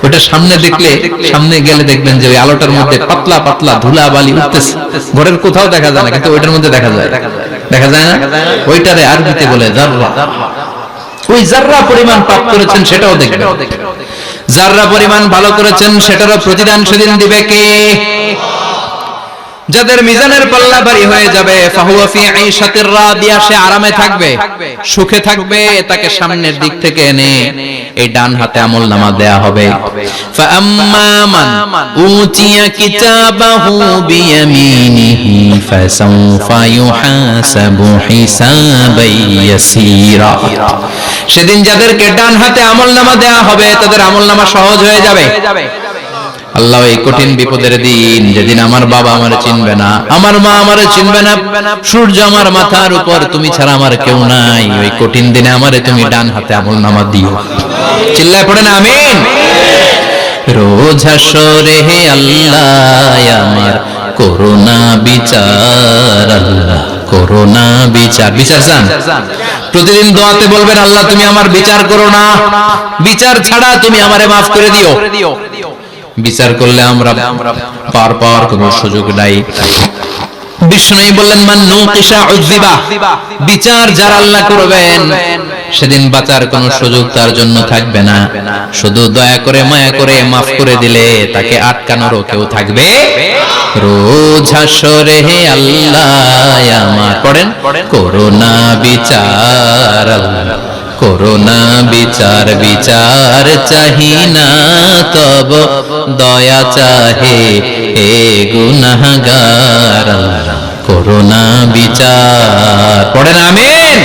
ওটা সামনে দেখলে, সামনে গেলে দেখবেন যে ওই আলোটার মধ্যে পাতলা পাতলা ধুলা বালি উঠতেছে। ঘরের কোথাও দেখা যায় না, কিন্তু ওইটার মধ্যে দেখা যায়। দেখা যায় না? ওইটারে আরবিতে বলে জাররা। ওই জাররা পরিমাণ পাপ করেছেন সেটাও দেখবেন। জাররা পরিমাণ ভালো করেছেন সেটারও প্রতিদান সেদিন দিবে কে? যাদের মিজানের পাল্লা ভারী হয়ে যাবে, ফাহুয়া ফি আইশাতির রাদিয়া, সে আরামে থাকবে, সুখে থাকবে। তাকে সামনের দিক থেকে এনে এই ডান হাতে আমলনামা দেয়া হবে। ফাআম্মা মান উতিয়া কিতাবাহু বিয়ামিনিহি ফাসাউফা ইউহাসাবু হিসাবান ইয়াসীরা। সেদিন যাদেরকে ডান হাতে আমলনামা দেয়া হবে, তাদের আমলনামা সহজ হয়ে যাবে। আল্লাহ এই কঠিন বিপদের দিন, যেদিন আমার বাবা আমারে চিনবে না, আমার মা আমারে চিনবে না, সূর্য আমার মাথার উপর, তুমি ছাড়া আমার কেউ নাই, ওই কঠিন দিনে আমারে তুমি ডান হাতে আমলনামা দিও। চিল্লায় পড়েন আমিন। রোজ হাসরে হে আল্লাহ আমার করোনা বিচার, আল্লাহ করোনা বিচার। বিচার চান? প্রতিদিন দোয়াতে বলবেন, আল্লাহ তুমি আমার বিচার করো না, বিচার ছাড়া তুমি আমারে মাফ করে দিও। বিচার করলে আমরা পার পাওয়ার কোনো সুযোগ নাই। বিষ্ণু বললেন, মান নুকিশা উযিবা, বিচার যারা আল্লাহ করবেন সেদিন বাঁচার কোনো সুযোগ তার জন্য থাকবে না। শুধু দয়া করে মায়া করে মাফ করে দিলে তাকে আটকানোরও কেউ থাকবে। রোজ হাসরে হে আল্লাহ আমার, পড়েন, করোনা বিচার, আল্লাহ করোনা বিচার, বিচার চাহি না তব দয়া চাহে এ গুনাহগার, করোনা বিচার। পড়েন আমিন।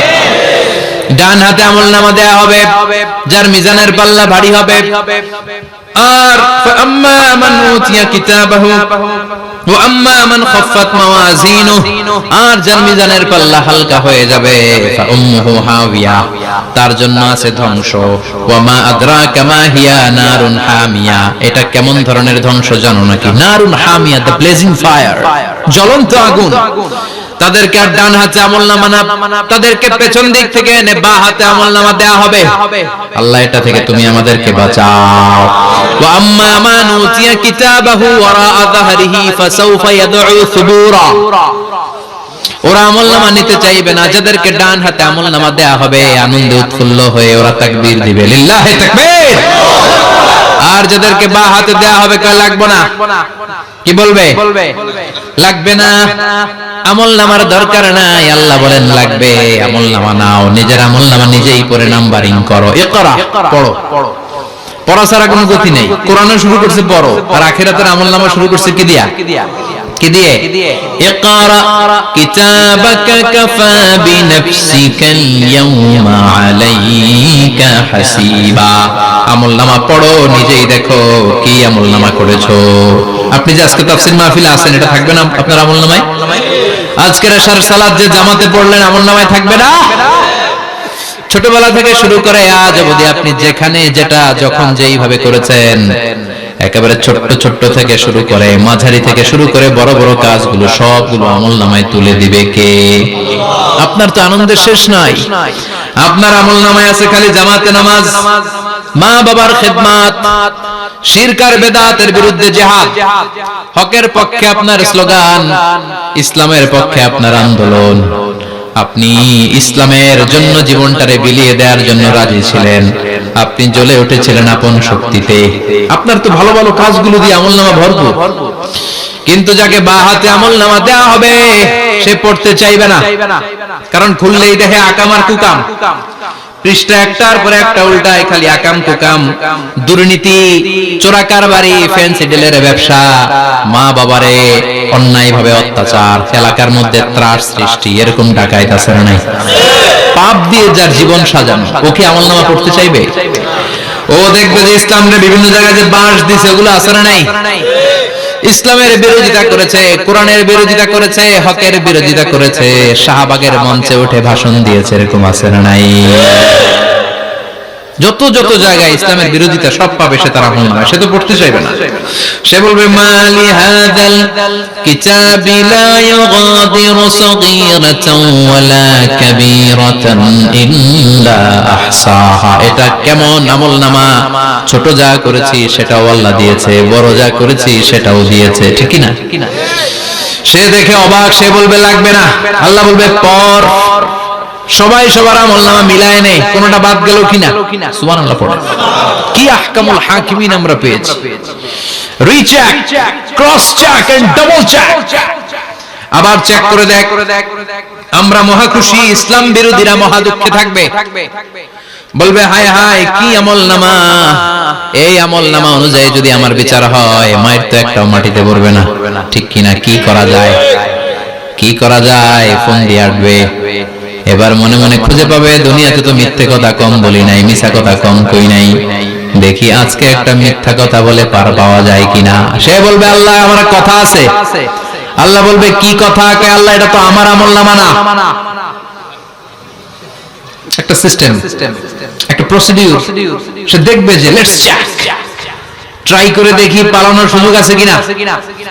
ডান হাতে আমলনামা দেয়া হবে যার মিজানের পাল্লা ভারী হবে। আর ফাআম্মা মান উতিয়া কিতাবাহু ওয়া আম্মা মান খাফফাত মাওয়াজিনুহু, আর যার মিজানের পাল্লা হালকা হয়ে যাবে, ফা উম্মুহু হাওিয়া, তার জন্য আছে ধ্বংস। ওয়া মা আদরাকা মা হিয়া নারুন হামিয়া, এটা কেমন ধরনের ধ্বংস জানো নাকি? নারুন হামিয়া, দ্য ব্লেজিং ফায়ার, জ্বলন্ত আগুন। তাদেরকে আর ডান হাতে আমলনামা না, তাদেরকে পেছন দিক থেকে এনে বা হাতে আমলনামা দেয়া হবে। আল্লাহ এটা থেকে তুমি আমাদেরকে বাঁচাও। ওয়া আম্মা মান উতিয়া কিতাবাহু ওয়ারাআ যাহরিহি ফাসাউফা ইয়াদউ সুবুরা, ওরা আমলনামা নিতে চাইবে না। যাদেরকে ডান হাতে আমলনামা দেয়া হবে, আনন্দে উৎফুল্ল হয়ে ওরা তাকবীর দিবে, লিল্লাহি তাকবীর। আর যাদেরকে বা হাতে দেয়া হবে, কয় লাগবে না, কি বলবে? লাগবে না, আমলনামার দরকার নাই। আল্লাহ বলেন লাগবে, আমলনামা নাও, নিজের আমলনামা নিজেই পড়ে নাম্বারিং করো। ইকরা, পড়ো। পড়া ছাড়া কোনো গতি নেই। কোরআনও শুরু করছে পড়ো, আর আখিরাতের আমলনামা শুরু করছে কি দিয়া? কি দিয়ে? ইকরা কিতাবাকা কাফা বিনাফসিকাল ইয়াউমা আলাইকা হাসিবা, আমলনামা পড়ো, নিজেই দেখো কি আমলনামা করেছো। আপনি যে আজকে তাফসীর মাহফিলে আছেন, এটা থাকবে না আপনার আমলনামায়? আজকের এশার সালাত যে জামাতে পড়লেন, আমলনামায় থাকবে না? ছোটবেলা থেকে শুরু করে আজ অবধি আপনি যেখানে যেটা যখন যেইভাবে করেছেন, একেবারে ছোট্ট ছোট্ট থেকে শুরু করে, মাঝারি থেকে শুরু করে বড় বড় কাজগুলো সবগুলো আমলনামায় তুলে দিবে কে? আপনার তো আনন্দের শেষ নাই। আপনার আমলনামায় আছে খালি জামাতে নামাজ, মা বাবার খেদমত, শিরক আর বেদাতের বিরুদ্ধে জিহাদ, হকের পক্ষে আপনার স্লোগান, ইসলামের পক্ষে আপনার আন্দোলন। আপনি ইসলামের জন্য জীবনটারে বিলিয়ে দেওয়ার জন্য রাজি ছিলেন, আপনি জ্বলে উঠেছিলেন আপন শক্তিতে। আপনার তো ভালো ভালো কাজগুলো দিয়ে আমলনামা ভরপুর। কিন্তু যাকে বা হাতে আমলনামা দেওয়া হবে, সে পড়তে চাইবে না, কারণ খুললেই দেখে আকাম আর কুকাম, পৃষ্ঠা একটার পর একটা উল্টায়, খালি আকাম কুকাম, দুর্নীতি, চোরা কারবারি, ফ্যান্সি ডিলের ব্যবসা, মা বাবারে অন্যায় ভাবে অত্যাচার, এলাকার মধ্যে ত্রাস সৃষ্টি, এরকম ডাকাইত আছে না নাই? পাপ দিয়ে যার জীবন সাজানো, ও কি আমলনামা পড়তে চাইবে? ও দেখবে যে ইসলামের বিভিন্ন জায়গায় যে বাঁশ দিছে, ওগুলো আছে না নাই? ইসলামের বিরোধিতা করেছে, কোরআনের বিরোধিতা করেছে, হকের বিরোধিতা করেছে, শাহবাগের মঞ্চে উঠে ভাষণ দিয়েছে, এরকম আছে না নাই? যত যত জায়গায় ইসলামের বিরোধিতা সব পাবে সে, তার আমলনামা। সে তো পড়তে চাইবে না। সে বলবে মালি হাযাল কিতাবি লা ইউগাদিরু সাগীরাতান ওয়ালা কাবীরাতান ইল্লা আহসাহা, এটা কেমন আমলনামা, ছোট যা করেছি সেটাও আল্লাহ দিয়েছে, বড় যা করেছি সেটাও দিয়েছে, ঠিক কি না? সে দেখে অবাক, সে বলবে লাগবে না। আল্লাহ বলবে পড়। সবাই সবার আমলনামা মিলায় নেই, কোনটা বাদ গেল কিনা? সুবহানাল্লাহ পড়ে। কি আহকামুল হাকিমিন আমরা পেয়েছি। Recheck, cross check and double check, আবার চেক করে দেখ। আমরা মহা খুশি, ইসলাম বিরোধীরা মহা দুঃখে থাকবে, বলবে হায় হায় কি আমলনামা, এই আমলনামা অনুযায়ী যদি আমার বিচার হয়, মায়ের তো একটাও মাটিতে পড়বে না, ঠিক কিনা? কি করা যায়, কি করা যায়? ফোন দিয়ে আসবে। এবার মনে মনে খুঁজে পাবে, দুনিয়াতে তো মিথ্যে কথা কম বলি নাই, মিছা কথা কম কই নাই, দেখি আজকে একটা মিথ্যা কথা বলে পার পাওয়া যায় কিনা। সে বলবে আল্লাহ আমার কথা আছে। আল্লাহ বলবে কি কথা? আল্লাহ এটা তো আমার আমলনামা না। একটা সিস্টেম, একটা প্রসিডিউর। সে দেখবে যে লেটস চেক, ট্রাই করে দেখি পালানোর সুযোগ আছে কিনা।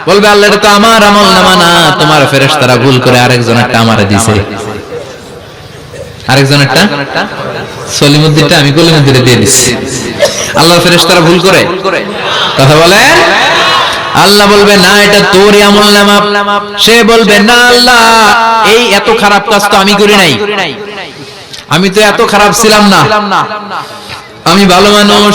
বলবে আল্লাহ এটা তো আমার আমলনামা না, তোমার ফেরেশতারা ভুল করে আরেকজন একটা আমারে দিয়েছে, আরেকজন একটা সলিমুদ্দিনটা আমি কলিমুদ্দিনে দিয়ে দিচ্ছি। আল্লাহ ফেরেশতারা ভুল করে কথা বলে। আল্লাহ বলবে না এটা তোরই আমলনামা। সে বলবে না আল্লাহ এই এত খারাপ কাজ তো আমি করি নাই, আমি তো এত খারাপ ছিলাম না, আমি ভালো মানুষ।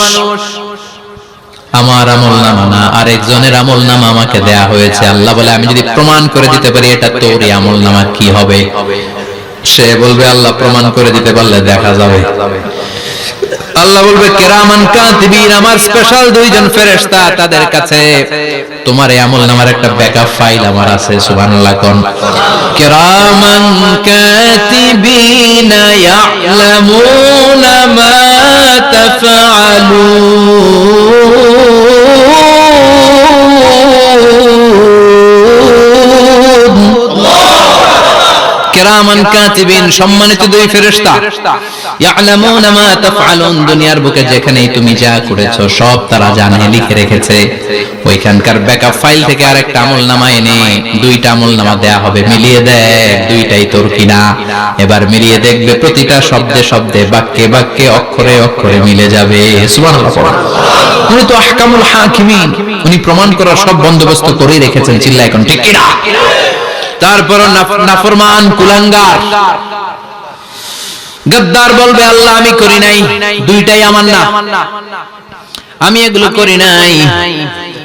আমার আমলনামা না, আরেকজনের আমলনামা আমাকে দেয়া হয়েছে। আল্লাহ বলে আমি যদি প্রমাণ করে দিতে পারি এটা তোরই আমলনামা, কি হবে? সে বলবে আল্লাহ প্রমাণ করে দিতে পারলে দেখা যাবে। আল্লাহ বলবে কিরামান কাতিবিন, আমার স্পেশাল দুইজন ফেরেশতা, তাদের কাছে তোমার এই আমলনামার একটা ব্যাকআপ ফাইল আমার আছে। সুবহানাল্লাহ কোন। কিরামান কাতিবিন ইয়ালামুনা মা তাফআলুন। কিরামান কাতিবিন, সম্মানিত দুই ফেরেশতা, ইয়ালামুনা মা তাফআলুন, দুনিয়ার বুকে যেখানেই তুমি যা করেছো সব তারা জানে, লিখে রেখেছে। ওইখানকার ব্যাকআপ ফাইল থেকে আরেকটা আমলনামা এনে দুইটা আমলনামা দেয়া হবে, মিলিয়ে দেখ দুইটাই তোর কিনা। এবার মিলিয়ে দেখবে প্রতিটা শব্দে শব্দে, বাক্যে বাক্যে, অক্ষরে অক্ষরে মিলে যাবে। সুবহানাল্লাহ। উনি তো আহকামুল হাকিমিন, উনি প্রমাণ করার সব বন্দোবস্ত করে রেখেছেন। চিল্লায় এখন ঠিক কিনা? তারপর নাফরমান কুলাঙ্গার গদ্দার বলবে আল্লাহ আমি করি নাই, দুইটাই আমার না, আমি এগুলো করি নাই,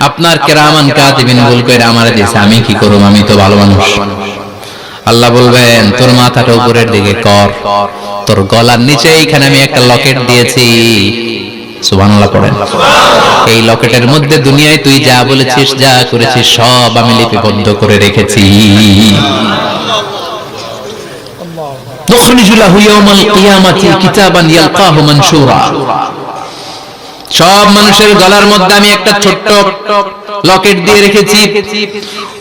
আপনার কিরামান কাতিবিন ভুল করে আমারে দিয়েছে, আমি কি করব, আমি তো ভালো মানুষ। আল্লাহ বলবেন তোর মাথাটা উপরের দিকে কর, তোর গলার নিচে এইখানে আমি একটা লকেট দিয়েছি। সুবহানাল্লাহ পড়েন। এই লকেটের মধ্যে দুনিয়ায় তুই যা বলেছিস, যা করেছিস সব আমি লিপিবদ্ধ করে রেখেছি। নুখরিজু লাহু ইয়াওমাল কিয়ামাতি কিতাবান ইয়ালকাহু মানশুরা, সব মানুষের গলার মধ্যে আমি একটা ছোট্ট লকেট দিয়ে রেখেছি।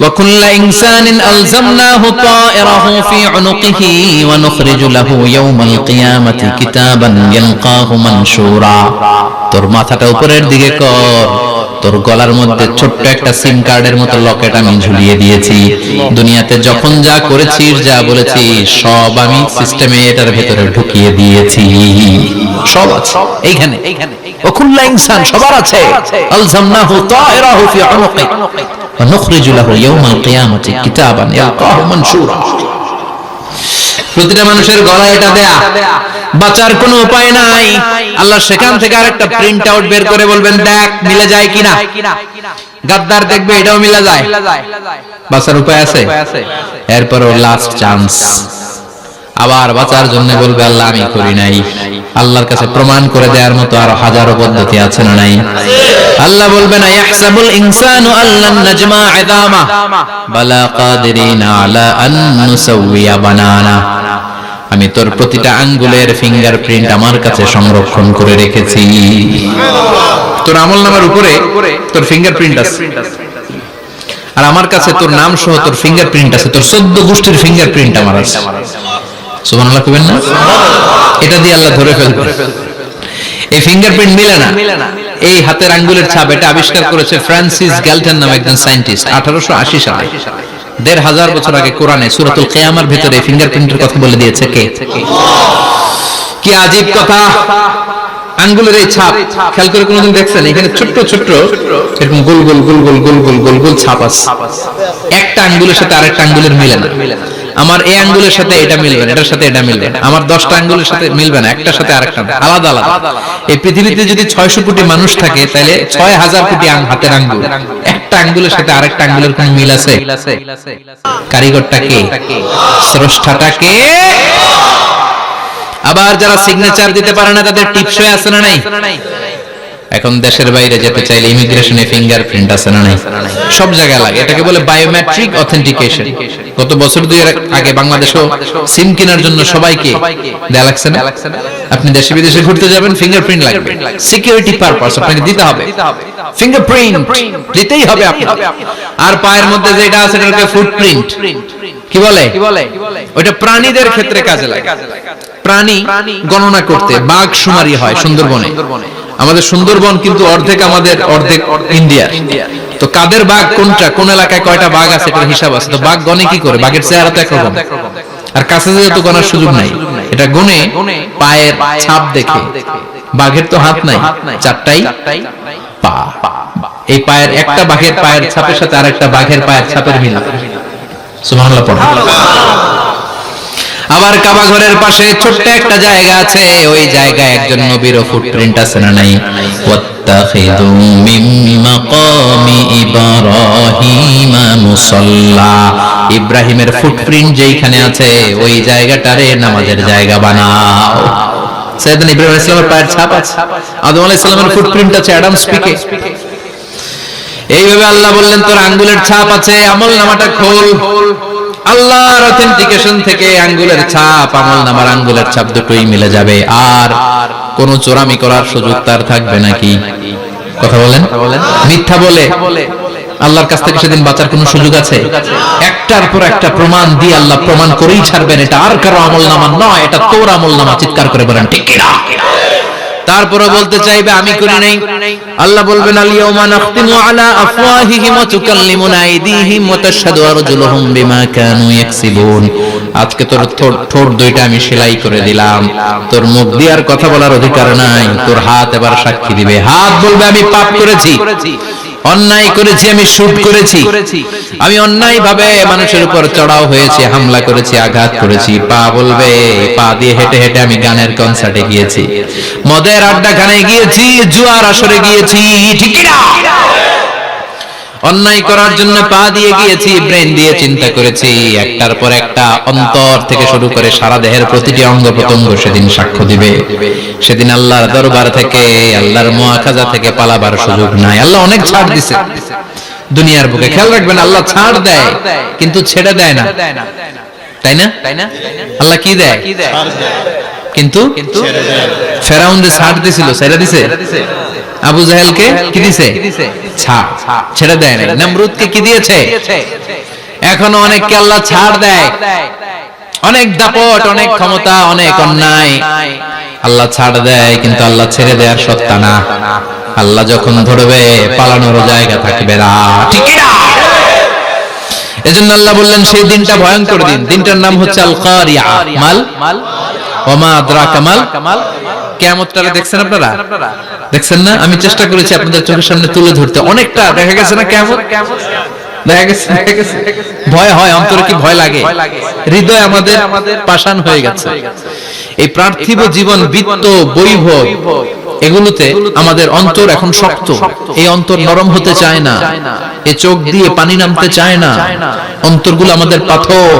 ওয়া কুল্লা ইনসানিন আলজামনাহু তায়রাহু ফি উনুকিহি ওয়া নুখরিজু লাহু ইয়াওমাল কিয়ামাতি কিতাবান ইয়ালকাহু মানশুরা। তোর মাথাটা উপরের দিকে কর, তোর গলার মধ্যে ছোট্ট একটা সিম কার্ডের মতো লকেট আমি ঝুলিয়ে দিয়েছি। দুনিয়াতে যখন যা করেছিস, যা বলেছিস সব আমি সিস্টেমে এটার ভেতরে ঢুকিয়ে দিয়েছি, সব আছে এইখানে। ওকুল্লা ইনসান, সবার আছে। আলজামনাহু তায়রাহু ফি উনুকি ওয়া নুখরিজু লাহু ইয়াওমাল কিয়ামাতি কিতাবান ইয়ালকাহু মানশুরা। প্রতিটা মানুষের গলায় এটা দেয়া, বাঁচার কোনো উপায় নাই। আল্লাহ সেখান থেকে আরেকটা প্রিন্ট আউট বের করে বলবেন দেখ মিলে যায় কিনা। গাদ্দার দেখবে এটাও মিলে যায়, বাঁচার উপায় আছে। এরপরও লাস্ট চান্স, আবার বাঁচার জন্য বলবে আল্লাহ আমি করি নাই। আল্লাহর কাছে প্রমাণ করে দেওয়ার মতো আরো হাজারো পদ্ধতি আছে না নাই? আল্লাহ বলবেন ইয়াহসাবুল ইনসানু আল্লান নাজমা ইদামা বালা কাদিরিনা আলা আন নুসাউইয়া বানানা। আমি তোর প্রতিটা আঙ্গুলের ফিঙ্গারপ্রিন্ট আমার কাছে সংরক্ষণ করে রেখেছি। তোর আমলনামার উপরে তোর ফিঙ্গারপ্রিন্ট আছে, আর আমার কাছে তোর নাম সহ তোর ফিঙ্গারপ্রিন্ট আছে, তোর 14 গোষ্ঠীর ফিঙ্গারপ্রিন্ট আমার আছে। সুবহানাল্লাহ কইবেন না? এটা দিয়ে আল্লাহ ধরে ফেলবে। এই ফিঙ্গারপ্রিন্ট মিলে না, এই হাতের আঙ্গুলের ছাপ, এটা আবিষ্কার করেছে ফ্রান্সিস গ্যালটন নামে একজন সায়েন্টিস্ট 1880 সালে। 1500 বছর আগে কোরআনে সূরাতুল কিয়ামার ভিতরে ফিঙ্গারপ্রিন্টের কথা বলে দিয়েছে কে? কি আজীব কথা! আঙ্গুলের এই ছাপ খেয়াল করে কোনদিন দেখছেন? এখানে ছোট্ট ছোট্ট এরকম গোল গোল গোল গোল গোল গোল গোল গোল ছাপ আছে। একটা আঙ্গুলের সাথে আরেকটা আঙ্গুলের মিলে না। আমার এই আঙ্গুলের সাথে এটা মিলবে না, এটার সাথে এটা মিলবে না। আমার 10টা আঙ্গুলের সাথে মিলবে না, একটার সাথে আরেকটা আলাদা আলাদা। এই পৃথিবীতে যদি 600 কোটি মানুষ থাকে তাহলে 6000 কোটি হাতের আঙ্গুল, একটা আঙ্গুলের সাথে আরেকটা আঙ্গুলের কোনো মিল আছে? কারিগরটা কে? স্রষ্টাটা কে? আবার যারা সিগনেচার দিতে পারে না তাদের টিপসই আছে না নাই? এখন দেশের বাইরে যেতে চাইলে ইমিগ্রেশনে ফিঙ্গারপ্রিন্ট আছে না নাই? সব জায়গায় লাগে। এটাকে বলে বায়োমেট্রিক অথেন্টিকেশন। গত বছর দুয়ের আগে বাংলাদেশও সিম কেনার জন্য সবাইকে দেয়া লাগছে না? আপনি দেশে বিদেশে ঘুরতে যাবেন, ফিঙ্গারপ্রিন্ট লাগবে, সিকিউরিটি পারপাস আপনাকে দিতে হবে। ফিঙ্গারপ্রিন্ট দিতেই হবে আপনাকে। আর পায়ের মধ্যে যেটা আছে এটাকে ফুটপ্রিন্ট কি বলে? ওটা প্রাণীদের ক্ষেত্রে কাজে লাগে। প্রাণী গণনা করতে বাঘ শুমারি হয় সুন্দরবনে। আমাদের সুন্দরবন কিন্তু অর্ধেক আমাদের, অর্ধেক ইন্ডিয়া। তো কাদের বাঘ কোনটা, কোন এলাকায় কয়টা বাঘ আছে এটার হিসাব আছে। তো বাঘ গনে কি করে? বাঘের চেহারা তো একরকম, আর কাছে যেহেতু গনার সুযোগ নাই, এটা গনে পায়ের ছাপ দেখে। বাঘের তো হাত নাই, 4টাই পা। এই পায়ের একটা বাঘের পায়ের ছাপের সাথে আরেকটা বাঘের পায়ের ছাপের মিল। সুবহানাল্লাহ পড়ো। আবার কাবা ঘরের পাশে ছোট্ট একটা জায়গা আছে, ওই জায়গায় একজন নবীর ফুটপ্রিন্ট আছে না নাই? ওয়াত্তাখিযু মিন মাকামি ইব্রাহিম মুসাল্লা। ইব্রাহিমের ফুটপ্রিন্ট যেখানে আছে ওই জায়গাটারে নামাজের জায়গা বানাও। সাইয়েদনা ইব্রাহিম আলাইহিস সালামের পায়ের ছাপ আছে, আদম আলাইহিস সালামের ফুটপ্রিন্ট আছে অ্যাডামস পিকে। এইভাবে আল্লাহ বললেন তোর আঙ্গুলের ছাপ আছে, আমলনামাটা খোল। আল্লাহর অথেন্টিকেশন থেকে আঙ্গুলের ছাপ, আমলনামার আঙ্গুলের ছাপ দুটোই মিলে যাবে। আর কোন চোরামি করার সুযোগ তার থাকবে নাকি? কথা বলেন। মিথ্যা বলে আল্লাহর কাছ থেকে সেদিন বাঁচার কোনো সুযোগ আছে? একটার পর একটা প্রমাণ দিয়ে আল্লাহ প্রমাণ করেই ছাড়বেন এটা আর কারো আমলনামা নয়, এটা তোর আমলনামা। চিৎকার করে বলেন ঠিক কিনা? তারপরে বলতে চাইবে আমি করি নাই। আল্লাহ বলবেন আল ইয়াউমা নাখতিমু আলা আফওয়াহিহিম ওয়া তুকাল্লিমুনা আইদিহিম ওয়া তাশহাদু আরজুলুহুম বিমা কানু ইয়াকসিবুন। আজকে তোর ঠোঁট দুইটা আমি সেলাই করে দিলাম, তোর মুখ দিয়ে আর কথা বলার অধিকার নাই, তোর হাত এবার সাক্ষী দিবে। হাত বলবে আমি পাপ করেছি, অন্যায় করেছি, আমি শুট করেছি, আমি অন্যায় ভাবে মানুষের উপর চড়াও হয়েছি, হামলা করেছি, আঘাত করেছি। পা বলবে পা দিয়ে হেঁটে হেঁটে আমি গানের কনসার্টে গিয়েছি, মদের আড্ডাখানায় গিয়েছি, জুয়ার আসরে গিয়েছি, ঠিক কি না? অন্যায় করার জন্য পা দিয়ে গিয়েছি, ব্রেন দিয়ে চিন্তা করেছি। একটার পর একটা অন্তর থেকে শুরু করে সারা দেহের প্রতিটি অঙ্গ প্রত্যঙ্গ সেদিন সাক্ষ্য দিবে। সেদিন আল্লাহর দরবার থেকে, আল্লাহর মুআখাজা থেকে পালাবার সুযোগ নাই। আল্লাহ অনেক ছাড় দিছে দুনিয়ার বুকে। খেয়াল রাখবেন, আল্লাহ ছাড় দেয় কিন্তু ছেড়ে দেয় না, তাই না? আল্লাহ কি দেয়? কিন্তু ফেরাউনকে ছাড় দিছিল, ছেড়ে দিছে। আবু জাহেলকে কি দিছে? ছাড়, ছেড়ে দেয় না। নমরুদকে কি দিয়েছে? এখনো অনেককে আল্লাহ ছাড় দেয়। অনেক দাপট, অনেক ক্ষমতা, অনেক অন্যায় আল্লাহ ছাড় দেয়, কিন্তু আল্লাহ ছেড়ে দেওয়ার সত্তা না। আল্লাহ যখন ধরবে পালানোর জায়গা থাকবে না, ঠিক কি না? এজন্য আল্লাহ বললেন সেই দিনটা ভয়ঙ্কর দিন। দিনটার নাম হচ্ছে আল কারিয়া। মাল ওয়া মা আদরাকা মাল। কিয়ামতটা দেখছেন আপনারা? দেখছেন না? আমি চেষ্টা করেছি আপনাদের চোখের সামনে তুলে ধরতে। অনেকটা দেখা গেছে না কিয়ামত? দেখা গেছে। ভয় হয়, অন্তরে কি ভয় লাগে? হৃদয় আমাদের পাষাণ হয়ে গেছে। এই পার্থিব জীবন, বিত্ত, বৈভব, এগুলোতে আমাদের অন্তর এখন শক্ত। এই অন্তর নরম হতে চায় না, এই চোখ দিয়ে পানি নামতে চায় না, অন্তরগুলো আমাদের পাথর।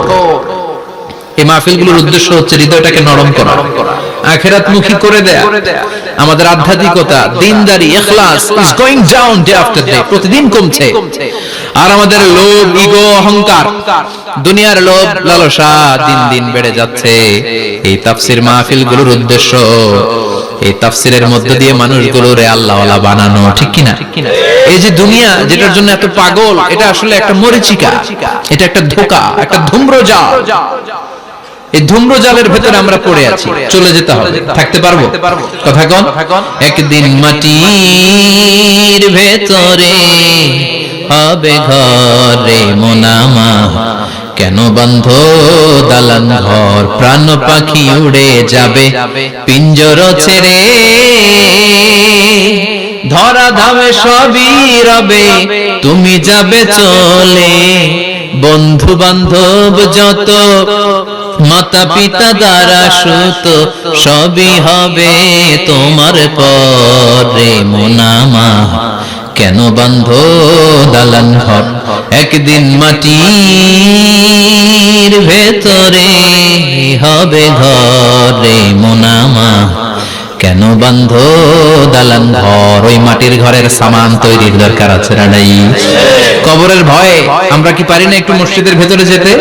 এই মাহফিলগুলোর উদ্দেশ্য হচ্ছে হৃদয়টাকে নরম করা, আখিরাতমুখী করে দেয়া। আমাদের আধ্যাত্মিকতা, দ্বীনদারি, ইখলাস is going down day after day, প্রতিদিন কমছে। আর আমাদের লোভ, ইগো, অহংকার, দুনিয়ার লোভ লালসা দিন দিন বেড়ে যাচ্ছে। এই তাফসীর মাহফিলগুলোর উদ্দেশ্য এই তাফসীরের মধ্য দিয়ে মানুষগুলোরে আল্লাহওয়ালা বানানো, ঠিক কি না? এই যে দুনিয়া যেটার জন্য এত পাগল, এটা আসলে একটা মরিচিকা, এটা একটা ধোঁকা, একটা ধূম্রজাল। এই ধূম্রজালের ভেতরে আমরা পড়ে আছি, চলে যেতে হবে। থাকতে পারবো? কথা কন। একদিন মাটির ভেতরে হবে ঘরে মোনামা, কেন বন্ধ দালান ঘর, প্রাণ পাখি উড়ে যাবে পিঞ্জর ছেড়ে, ধরা ধামে সবই রবে, তুমি যাবে চলে। বন্ধু বান্ধব যত, মাতা পিতা দ্বারা সুত, সবই হবে তোমার পরে মোনামা, কেন বন্ধ দালান ঘর। একদিন মাটির ভেতরে হবে ঘরে মোনামা, কেন বন্ধ দালান ঘর। ওই মাটির ঘরের সামান তৈরির দরকার আছে না নাই? কবরের ভয়ে আমরা কি পারি না একটু মসজিদের ভেতরে যেতে?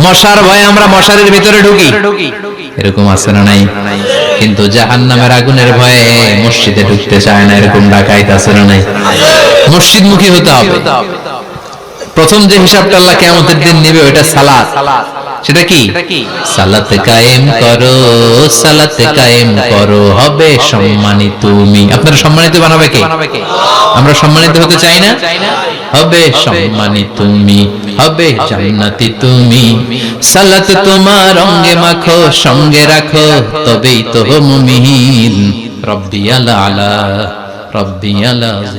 মশার ভয়ে আমরা মশারির ভেতরে ঢুকি, এরকম আছে না নাই? কিন্তু জাহান্নামের আগুনের ভয়ে মসজিদে ঢুকতে চায় না, এরকম ডাকাইত আছে না নাই? মসজিদমুখী হতে হবে। প্রথম যে হিসাবটা আল্লাহ কিয়ামতের দিন নেবে ওটা সালাত। সেটা কি? সালাত কায়েম করো, সালাত কায়েম করো, হবে সম্মানিত তুমি। আপনারা সম্মানিত বানাবে কে? আমরা সম্মানিত হতে চাই না? হবে সম্মানিত তুমি, হবে জান্নাতি তুমি। সালাত তোমার অঙ্গে মাখো, সঙ্গে রাখো, তবেই তো মুমিন। রব্বিয়াল আলা, রব্বিয়াল আযীম।